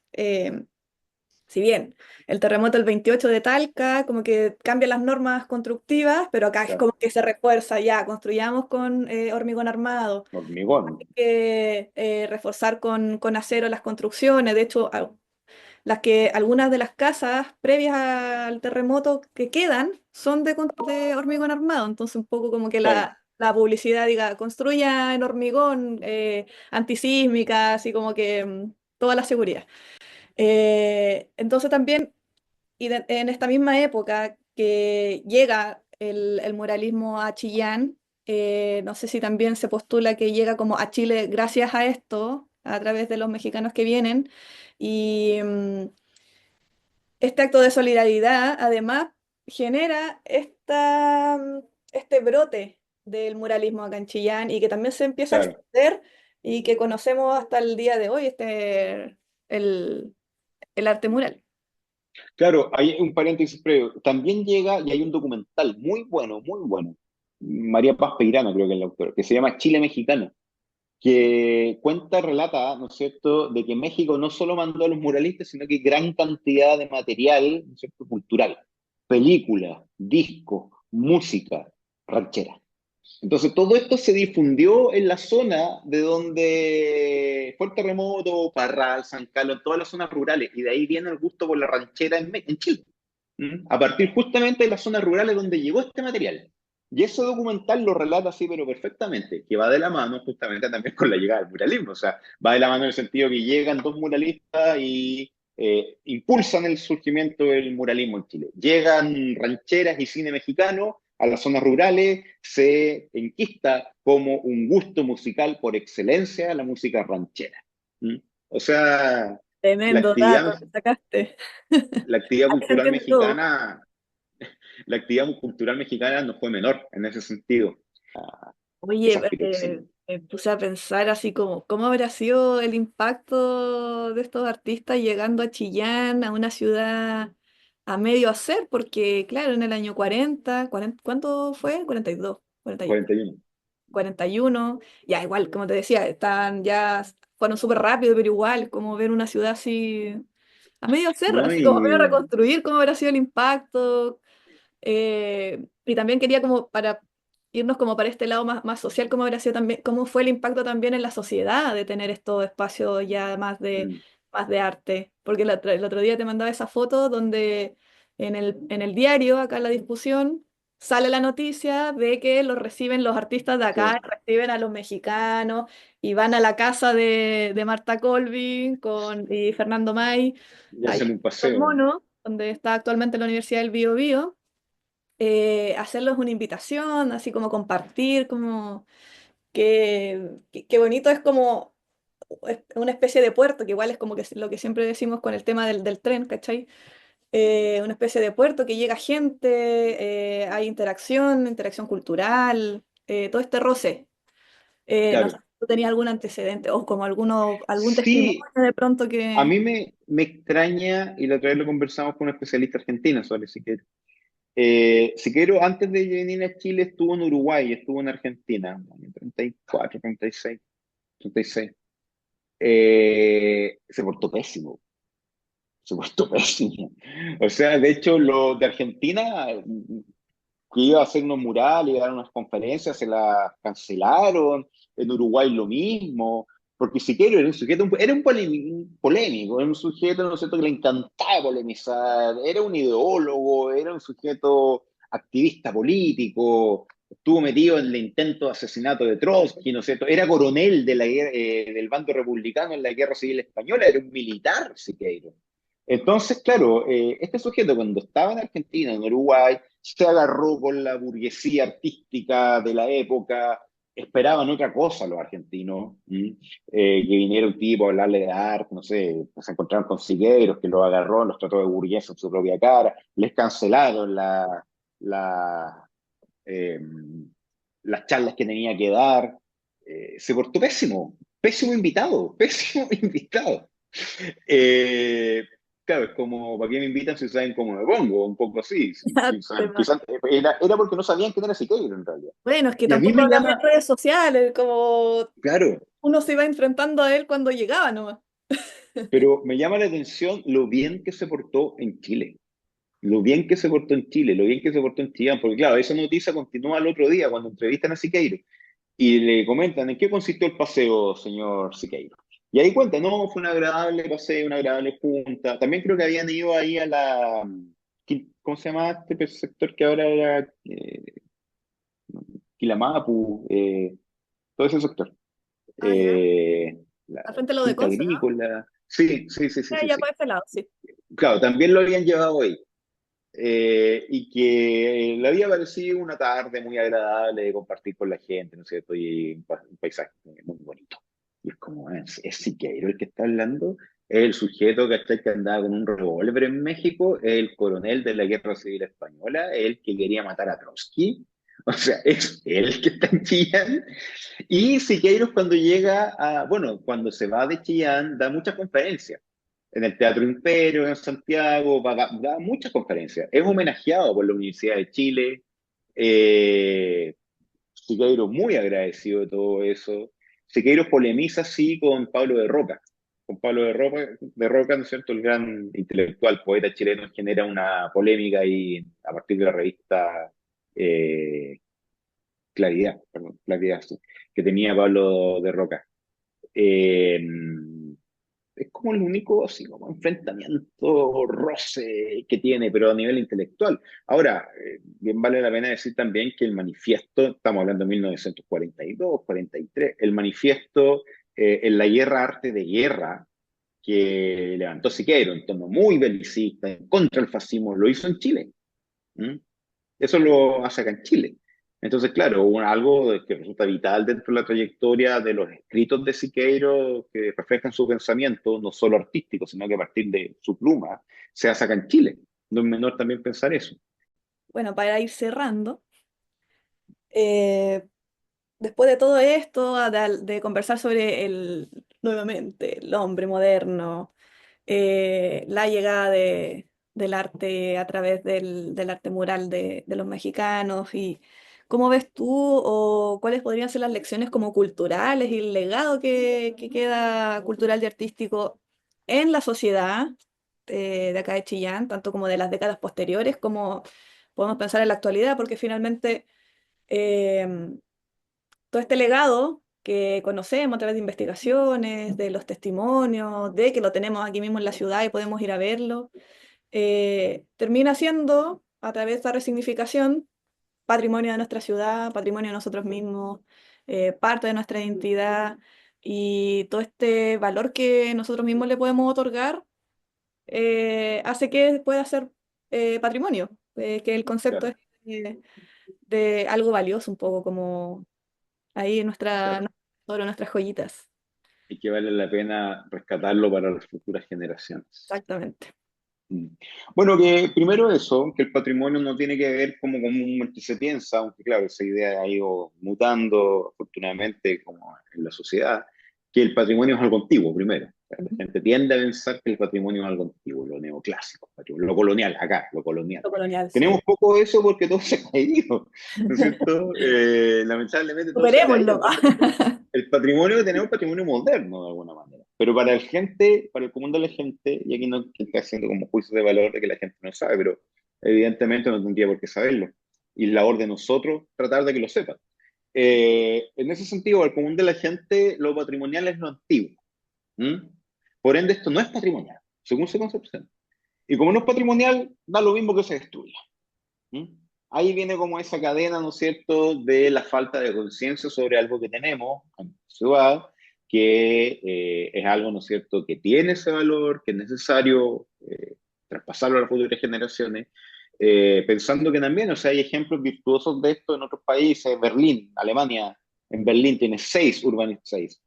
si bien el terremoto del 28 de Talca como que cambia las normas constructivas, pero acá es claro. como que se refuerza ya, construyamos con hormigón armado, Hormigón. hay que reforzar con acero las construcciones. De hecho, algunas de las casas previas al terremoto que quedan son de hormigón armado, entonces un poco como que Claro. la publicidad diga, construya en hormigón, antisísmica, así como que toda la seguridad. Entonces también en esta misma época que llega el muralismo a Chillán, no sé si también se postula que llega como a Chile gracias a esto, a través de los mexicanos que vienen, y este acto de solidaridad además genera este brote del muralismo acá en Chillán y que también se empieza a Claro. extender y que conocemos hasta el día de hoy, el, el arte mural. Claro, hay un paréntesis previo. También llega y hay un documental muy bueno. María Paz Peirano creo que es la autora, que se llama Chile Mexicano, que cuenta, relata, ¿no es cierto?, de que México no solo mandó a los muralistas, sino que gran cantidad de material, ¿no es cierto?, cultural, películas, discos, música, ranchera. Entonces, todo esto se difundió en la zona de donde fue el terremoto, Parral, San Carlos, en todas las zonas rurales, y de ahí viene el gusto por la ranchera en Chile. ¿Mm? A partir justamente de las zonas rurales donde llegó este material. Y ese documental lo relata así, pero perfectamente, que va de la mano justamente también con la llegada del muralismo. O sea, va de la mano en el sentido que llegan dos muralistas y impulsan el surgimiento del muralismo en Chile. Llegan rancheras y cine mexicano a las zonas rurales, se enquista como un gusto musical por excelencia la música ranchera. ¿Mm? O sea, la Tremendo dato actividad, que sacaste. la actividad Ahí se cultural entiende todo. mexicana la actividad cultural mexicana no fue menor en ese sentido. Ese Oye, aspecto, sí. me puse a pensar así como, ¿cómo habrá sido el impacto de estos artistas llegando a Chillán, a una ciudad a medio hacer? Porque, claro, en el año 40 ¿cuánto fue? 42, 41. 41, ya igual, como te decía, fueron súper rápido, pero igual, como ver una ciudad así a medio hacer, ¿No? así como medio reconstruir, ¿cómo habrá sido el impacto? Y también quería como para irnos como para este lado más social, cómo habrá sido también, cómo fue el impacto también en la sociedad de tener estos espacios ya Mm, más de arte. Porque el otro día te mandaba esa foto donde en el diario, acá en la discusión, sale la noticia de que los reciben los artistas de acá, sí. reciben a los mexicanos y van a la casa de Marta Colvin y Fernando May, Y ahí hacen un en el paseo. Mono, donde está actualmente la Universidad del Bío Bío, hacerles una invitación, así como compartir, como que bonito es como es una especie de puerto, que igual es como que es lo que siempre decimos con el tema del tren, ¿cachai? Una especie de puerto que llega gente, hay interacción cultural, todo este roce. No sé Claro. si tú tenías algún antecedente o como algún testimonio Sí, de pronto a que... mí me extraña, y la otra vez lo conversamos con un especialista argentino sobre Siqueiro. Siqueiro, antes de venir a Chile, estuvo en Uruguay, estuvo en Argentina, en 34, 36, 36. Se portó pésimo, se portó pésimo. O sea, de hecho, los de Argentina que iba a hacer unos murales, iba a dar unas conferencias, se las cancelaron, en Uruguay lo mismo, porque Siqueiro era un sujeto, era un polémico, era un sujeto, ¿no es cierto?, que le encantaba polemizar, era un ideólogo, era un sujeto activista político, estuvo metido en el intento de asesinato de Trotsky, ¿no es cierto?, era coronel de del bando republicano en la Guerra Civil Española, era un militar, Siqueiro. Entonces, claro, este sujeto cuando estaba en Argentina, en Uruguay, se agarró con la burguesía artística de la época, esperaban otra cosa los argentinos, ¿m? Que viniera un tipo a hablarle de arte, no sé, se encontraron con Sigueros, que los agarró, los trató de burgueses en su propia cara, les cancelaron la, eh, las charlas que tenía que dar, se portó pésimo, pésimo invitado, pésimo invitado. Eh, claro, es como, ¿para qué me invitan si saben cómo me pongo? Un poco así. Quizás era porque no sabían quién era Siqueiro en realidad. Bueno, es que Y a mí tampoco me había llama, redes sociales, como claro, uno se iba enfrentando a él cuando llegaba nomás. pero me llama la atención lo bien que se portó en Chile. Lo bien que se portó en Chile, lo bien que se portó en Chile, porque claro, esa noticia continúa el otro día cuando entrevistan a Siqueiro y le comentan en qué consistió el paseo, señor Siqueiro. Y ahí cuenta, no, fue un agradable paseo, una agradable junta. También creo que habían ido ahí a ¿cómo se llama este sector que ahora era Quilamapu? Todo ese sector. Ah, ya. Eh, la Al frente lo de Quinta Conce, ¿no? Agrícola. Sí, sí, sí, sí, Ya, sí, ya por sí. ese lado, sí. claro, también lo habían llevado ahí. Y que le había parecido una tarde muy agradable de compartir con la gente, ¿no es cierto? Y un paisaje muy bonito. Y es como, es Siqueiro el que está hablando, es el sujeto que andaba con un revólver en México, es el coronel de la Guerra Civil Española, es el que quería matar a Trotsky. O sea, es él el que está en Chillán. Y Siqueiros cuando llega a, bueno, cuando se va de Chillán, da muchas conferencias en el Teatro Imperio, en Santiago, da muchas conferencias. Es homenajeado por la Universidad de Chile. Eh, Siqueiros muy agradecido de todo eso. Siqueiros polemiza, sí, con Pablo de Roca. Con Pablo de Roca, ¿no es cierto? El gran intelectual, poeta chileno, genera una polémica ahí a partir de la revista eh, Claridad, perdón, Claridad, sí, que tenía Pablo de Roca. Eh, es como el único así como enfrentamiento, roce que tiene, pero a nivel intelectual. Ahora, bien vale la pena decir también que el manifiesto, estamos hablando de 1942, 43, el manifiesto en la guerra, arte de guerra, que levantó Siqueiro en tono muy belicista, en contra del fascismo, lo hizo en Chile. ¿Mm? Eso lo hace acá en Chile. Entonces, claro, algo que resulta vital dentro de la trayectoria de los escritos de Siqueiro que reflejan su pensamiento, no solo artístico, sino que a partir de su pluma, se hace acá en Chile. No es menor también pensar eso. Bueno, para ir cerrando, eh, después de todo esto, de conversar sobre nuevamente, el hombre moderno, la llegada del arte a través del arte mural de los mexicanos y cómo ves tú o cuáles podrían ser las lecciones como culturales y el legado que queda cultural y artístico en la sociedad de acá de Chillán, tanto como de las décadas posteriores, como podemos pensar en la actualidad, porque finalmente em, todo este legado que conocemos a través de investigaciones, de los testimonios, de que lo tenemos aquí mismo en la ciudad y podemos ir a verlo, termina siendo, a través de esta resignificación, patrimonio de nuestra ciudad, patrimonio de nosotros mismos, parte de nuestra identidad y todo este valor que nosotros mismos le podemos otorgar hace que pueda ser patrimonio, que el concepto Claro, es de algo valioso un poco como ahí en claro. nuestras joyitas. Y que vale la pena rescatarlo para las futuras generaciones. Exactamente. Mm. Bueno, que primero eso, que el patrimonio no tiene que ver como comúnmente se piensa, aunque claro, esa idea ha ido mutando afortunadamente como en la sociedad, que el patrimonio es algo antiguo, primero. O sea, la Ujú. gente tiende a pensar que el patrimonio es algo antiguo, lo neoclásico, lo colonial, acá, lo colonial. Lo colonial, sí. Tenemos poco de eso porque todo se ha caído, ¿no es cierto? Lamentablemente todo se ha caído. Superémoslo. Entonces, el patrimonio que tenemos es patrimonio moderno de alguna manera. Pero para el gente, para el común de la gente, y aquí no está haciendo como juicio de valor de que la gente no sabe, pero evidentemente no tendría por qué saberlo. Y es labor de nosotros tratar de que lo sepan. En ese sentido, al común de la gente, lo patrimonial es lo antiguo. ¿Mm? Por ende, esto no es patrimonial, según su concepción. Y como no es patrimonial, da lo mismo que se destruya. ¿Mm? Ahí viene como esa cadena, ¿no es cierto?, de la falta de conciencia sobre algo que tenemos en la ciudad, que es algo, ¿no es cierto?, que tiene ese valor, que es necesario traspasarlo a las futuras generaciones, pensando que también, o sea, hay ejemplos virtuosos de esto en otros países, Berlín, Alemania, en Berlín tiene seis urbanizaciones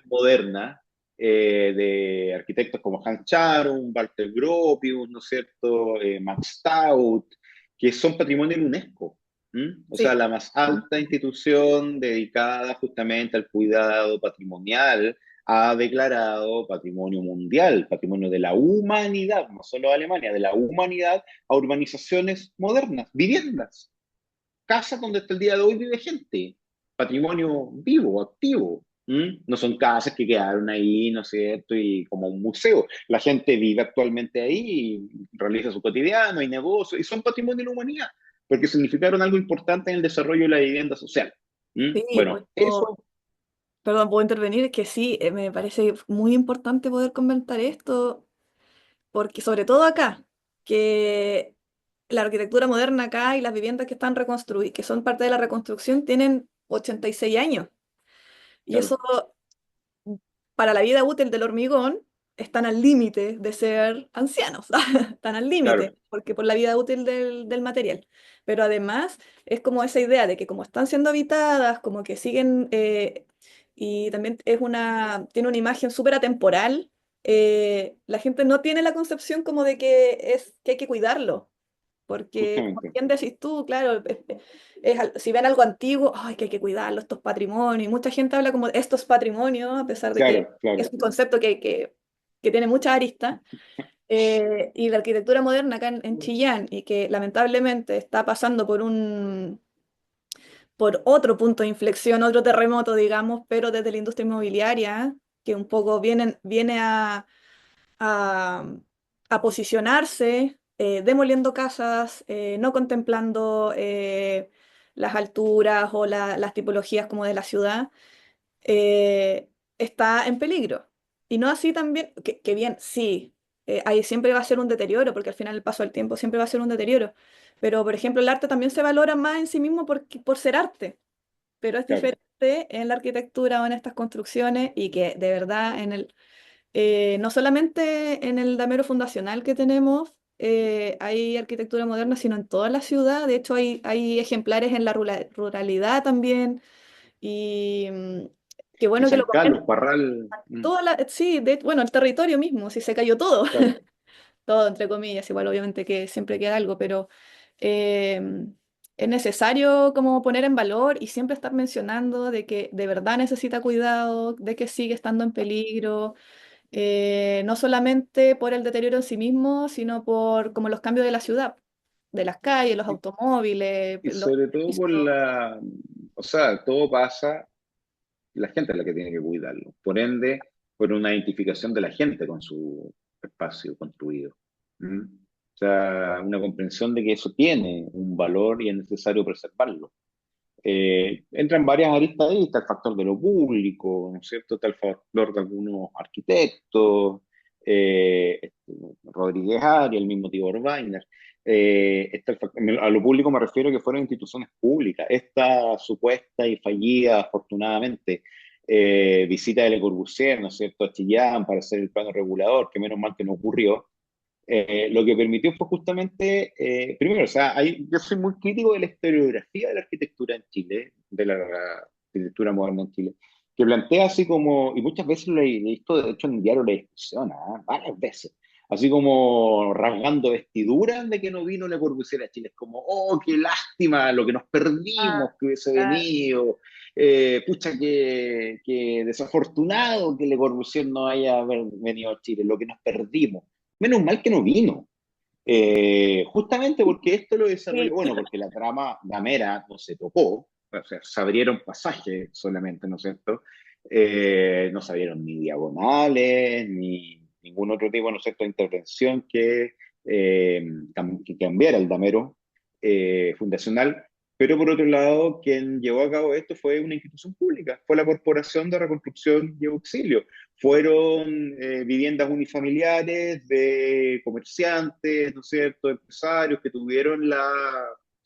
modernas de arquitectos como Hans Charon, Walter Gropius, ¿no es cierto? Max Stout, que son patrimonio de la UNESCO. ¿Mm? O sea, Sí. la más alta institución dedicada justamente al cuidado patrimonial ha declarado patrimonio mundial, patrimonio de la humanidad, no solo de Alemania, de la humanidad, a urbanizaciones modernas, viviendas, casas donde hasta el día de hoy vive gente, patrimonio vivo, activo. No son casas que quedaron ahí, ¿no es cierto? Y como un museo. La gente vive actualmente ahí, y realiza su cotidiano y negocio, y son patrimonio de la humanidad, porque significaron algo importante en el desarrollo de la vivienda social. Sí, Bueno, eso, perdón, puedo intervenir, es que sí, me parece muy importante poder comentar esto, porque sobre todo acá, que la arquitectura moderna acá y las viviendas que están reconstruidas, que son parte de la reconstrucción, tienen 86 años. Y claro, eso, para la vida útil del hormigón, están al límite de ser ancianos, están al claro, límite, porque por la vida útil del material. Pero además es como esa idea de que como están siendo habitadas, como que siguen, y también tiene una imagen súper atemporal, la gente no tiene la concepción como de que hay que cuidarlo. Porque, como justamente. bien decís tú, claro, si ven algo antiguo, ay, que hay que cuidarlo, estos patrimonios. Y mucha gente habla como de estos patrimonios, a pesar de que Claro, es claro. un concepto que tiene muchas aristas. Y la arquitectura moderna acá en Chillán, y que lamentablemente está pasando por otro punto de inflexión, otro terremoto, digamos, pero desde la industria inmobiliaria, que un poco viene a, a posicionarse, demoliendo casas, no contemplando las alturas o las tipologías como de la ciudad, está en peligro. Y no así también, que bien, sí, ahí siempre va a ser un deterioro, porque al final el paso del tiempo siempre va a ser un deterioro. Pero, por ejemplo, el arte también se valora más en sí mismo por ser arte, pero es Claro. diferente en la arquitectura o en estas construcciones y que de verdad no solamente en el damero fundacional que tenemos hay arquitectura moderna, sino en toda la ciudad. De hecho, hay ejemplares en la ruralidad también. Y qué En bueno que lo San comentas. Carlos, Parral, Sí, bueno, el territorio mismo, si se cayó todo, claro. todo entre comillas, igual obviamente que siempre queda algo, pero eh, es necesario como poner en valor y siempre estar mencionando de que de verdad necesita cuidado, de que sigue estando en peligro, no solamente por el deterioro en sí mismo, sino por como los cambios de la ciudad, de las calles, los Y, automóviles, y los sobre todo por edificios. o sea, todo pasa, la gente es la que tiene que cuidarlo. Por ende, por una identificación de la gente con su espacio construido. ¿Mm? O sea, una comprensión de que eso tiene un valor y es necesario preservarlo. Entran varias aristas ahí, está el factor de lo público, ¿no es cierto? Está el factor de algunos arquitectos, Rodríguez Arias, el mismo Tibor Weiner. A lo público me refiero que fueron instituciones públicas. Esta supuesta y fallida, afortunadamente, visita de Le Corbusier, ¿no es cierto?, a Chillán para hacer el plano regulador, que menos mal que no ocurrió, lo que permitió fue justamente, primero, o sea, yo soy muy crítico de la historiografía de la arquitectura en Chile, de la arquitectura moderna en Chile, que plantea así como, y muchas veces lo he visto, de hecho, en el diario La Discusión, varias veces, así como rasgando vestiduras de que no vino Le Corbusier a Chile, es como, oh, qué lástima, lo que nos Ah, perdimos, que hubiese claro. venido, pucha, que desafortunado que Le Corbusier no haya venido a Chile, lo que nos perdimos. Menos mal que no vino. Justamente porque esto lo desarrolló, Sí, bueno, porque la trama damera no se tocó, o sea, se abrieron pasajes solamente, ¿no es cierto? No se abrieron ni diagonales, ni ningún otro tipo, ¿no es cierto?, de intervención que cambiara el damero fundacional. Pero por otro lado, quien llevó a cabo esto fue una institución pública, fue la Corporación de Reconstrucción y Auxilio. Fueron viviendas unifamiliares de comerciantes, ¿no es cierto?, empresarios que tuvieron la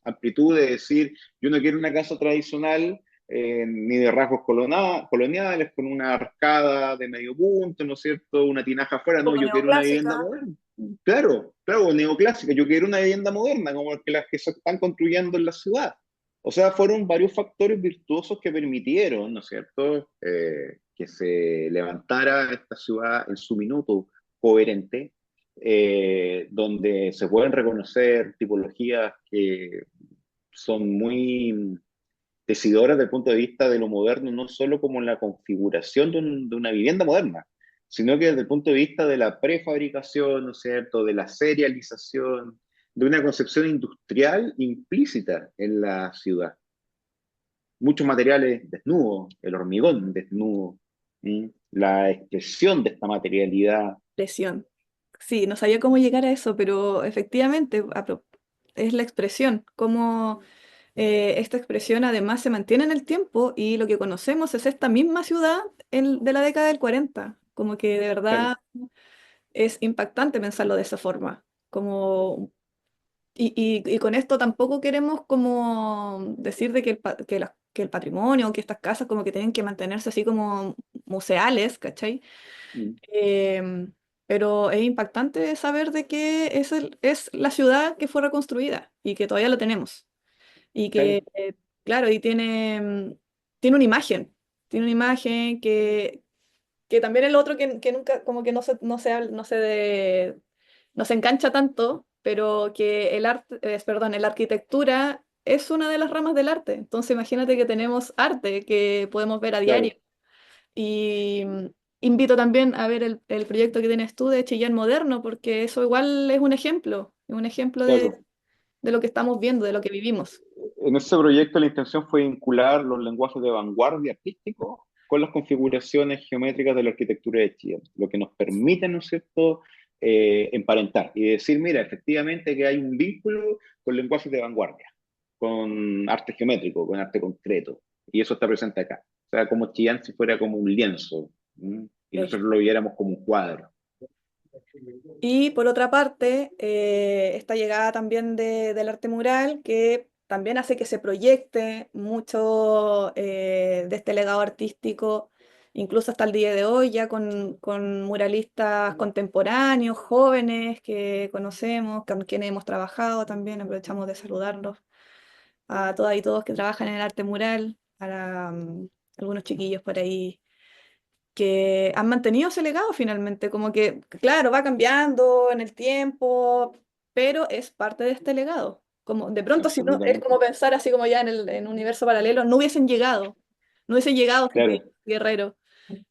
amplitud de decir, yo no quiero una casa tradicional, ni de rasgos coloniales, con una arcada de medio punto, ¿no es cierto?, una tinaja afuera, no, poco yo quiero una vivienda neoclásica. moderna. Claro, claro, neoclásica, yo quiero una vivienda moderna, como las que se están construyendo en la ciudad. O sea, fueron varios factores virtuosos que permitieron, ¿no es cierto?, que se levantara esta ciudad en su minuto coherente, donde se pueden reconocer tipologías que son muy decidoras desde el punto de vista de lo moderno, no solo como la configuración de una vivienda moderna, sino que desde el punto de vista de la prefabricación, ¿no es cierto?, de la serialización, de una concepción industrial implícita en la ciudad. Muchos materiales desnudos, el hormigón desnudo, ¿sí? La expresión de esta materialidad. Presión. Sí, no sabía cómo llegar a eso, pero efectivamente es la expresión, cómo esta expresión además se mantiene en el tiempo y lo que conocemos es esta misma ciudad de la década del 40, como que de Claro, verdad es impactante pensarlo de esa forma, como y con esto tampoco queremos como decir de que que el patrimonio, que estas casas como que tienen que mantenerse así como museales, ¿cachai? Mm, Em, pero es impactante saber de que es la ciudad que fue reconstruida y que todavía lo tenemos. Y claro, que, claro, y tiene tiene una imagen que también el otro que nunca, como que no se engancha tanto, pero que el arte, perdón, la arquitectura es una de las ramas del arte. Entonces imagínate que tenemos arte que podemos ver a diario. claro, Y invito también a ver el proyecto que tienes tú de Chillán Moderno, porque eso igual es un ejemplo claro. de lo que estamos viendo, de lo que vivimos. En ese proyecto la intención fue vincular los lenguajes de vanguardia artístico con las configuraciones geométricas de la arquitectura de Chile, lo que nos permite, ¿no es cierto?, emparentar y decir, mira, efectivamente que hay un vínculo con lenguajes de vanguardia, con arte geométrico, con arte concreto, y eso está presente acá. O sea, como Chillán si fuera como un lienzo, ¿m? Y nosotros lo viéramos como un cuadro. Y por otra parte, esta llegada también del arte mural, que también hace que se proyecte mucho de este legado artístico, incluso hasta el día de hoy, ya con muralistas contemporáneos, jóvenes que conocemos, con quienes hemos trabajado también, aprovechamos de saludarlos a todas y todos que trabajan en el arte mural, algunos chiquillos por ahí que han mantenido ese legado finalmente, como que, claro, va cambiando en el tiempo, pero es parte de este legado. Como, de pronto, si no, es como Absolutamente. pensar así como ya en un universo paralelo, no hubiesen llegado sin Claro. Guerrero.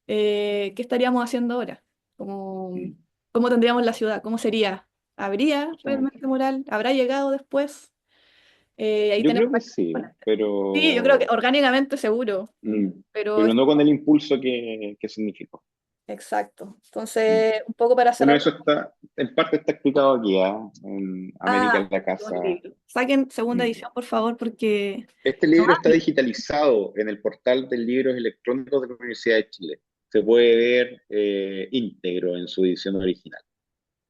¿Qué estaríamos haciendo ahora? ¿Cómo, Mm, cómo tendríamos la ciudad? ¿Cómo sería? ¿Habría exactamente. realmente mural? ¿Habrá llegado después? Ahí Yo tenemos... creo que sí, bueno, sí, yo creo que pero orgánicamente seguro, mm, pero pero no con el impulso que significó. exacto. Mm. Entonces, un poco para Bueno, cerrar. eso está, en parte está explicado aquí, ¿ah? En América Ah, en la qué buen Casa. libro. Saquen segunda Mm. edición, por favor, porque Este no libro está hay. digitalizado en el portal de libros electrónicos de la Universidad de Chile. Se puede ver íntegro en su edición original.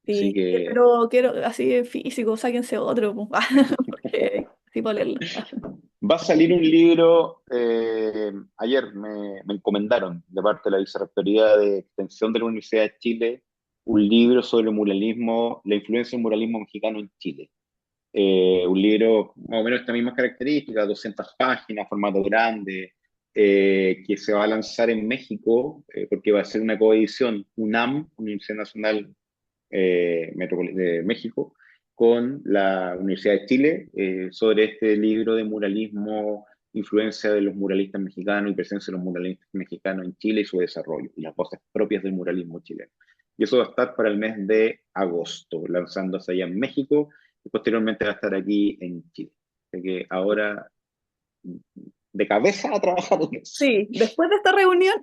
Así Sí, que pero quiero así en físico, sáquense otro, po, porque así para leerlo. va a salir un libro, ayer me encomendaron de parte de la Vicerrectoría de Extensión de la Universidad de Chile, un libro sobre el muralismo, la influencia del muralismo mexicano en Chile. Un libro más o menos de estas mismas características, 200 páginas, formato grande, que se va a lanzar en México, porque va a ser una coedición UNAM, Universidad Nacional de México, con la Universidad de Chile, sobre este libro de muralismo, influencia de los muralistas mexicanos y presencia de los muralistas mexicanos en Chile y su desarrollo, y las voces propias del muralismo chileno. Y eso va a estar para el mes de agosto, lanzándose allá en México, y posteriormente va a estar aquí en Chile. Así que ahora de cabeza a trabajar en eso. Sí, después de esta reunión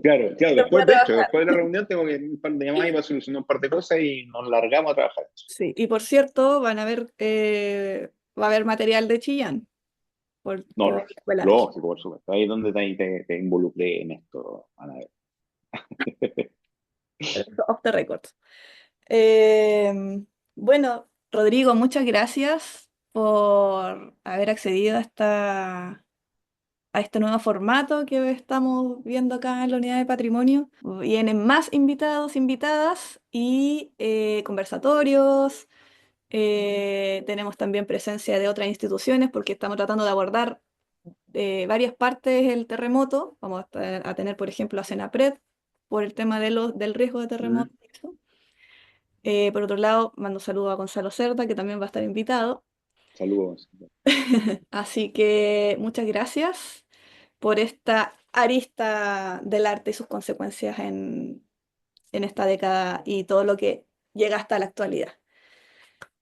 Claro, claro, se puede después, de hecho, trabajar. después de la reunión tengo que un par de llamadas y para solucionar un par de cosas y nos largamos a trabajar. Sí, y por cierto, va a haber material de Chillán No, por la lógico, escuela México. lógico, por supuesto. Ahí es donde te involucré en esto, Ana. Off the record. Bueno, Rodrigo, muchas gracias por haber accedido a este nuevo formato que estamos viendo acá en la Unidad de Patrimonio. Vienen más invitados, invitadas y conversatorios. Tenemos también presencia de otras instituciones porque estamos tratando de abordar varias partes del terremoto. Vamos a tener, por ejemplo, a Senapred por el tema del riesgo de Mm, terremoto. Por otro lado, mando saludos a Gonzalo Cerda, que también va a estar invitado. saludos. Así que muchas gracias por esta arista del arte y sus consecuencias en esta década y todo lo que llega hasta la actualidad.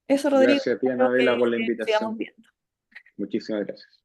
Eso, Rodrigo, Gracias a ti, espero Anabela, que por la sigamos invitación. viendo. Muchísimas gracias.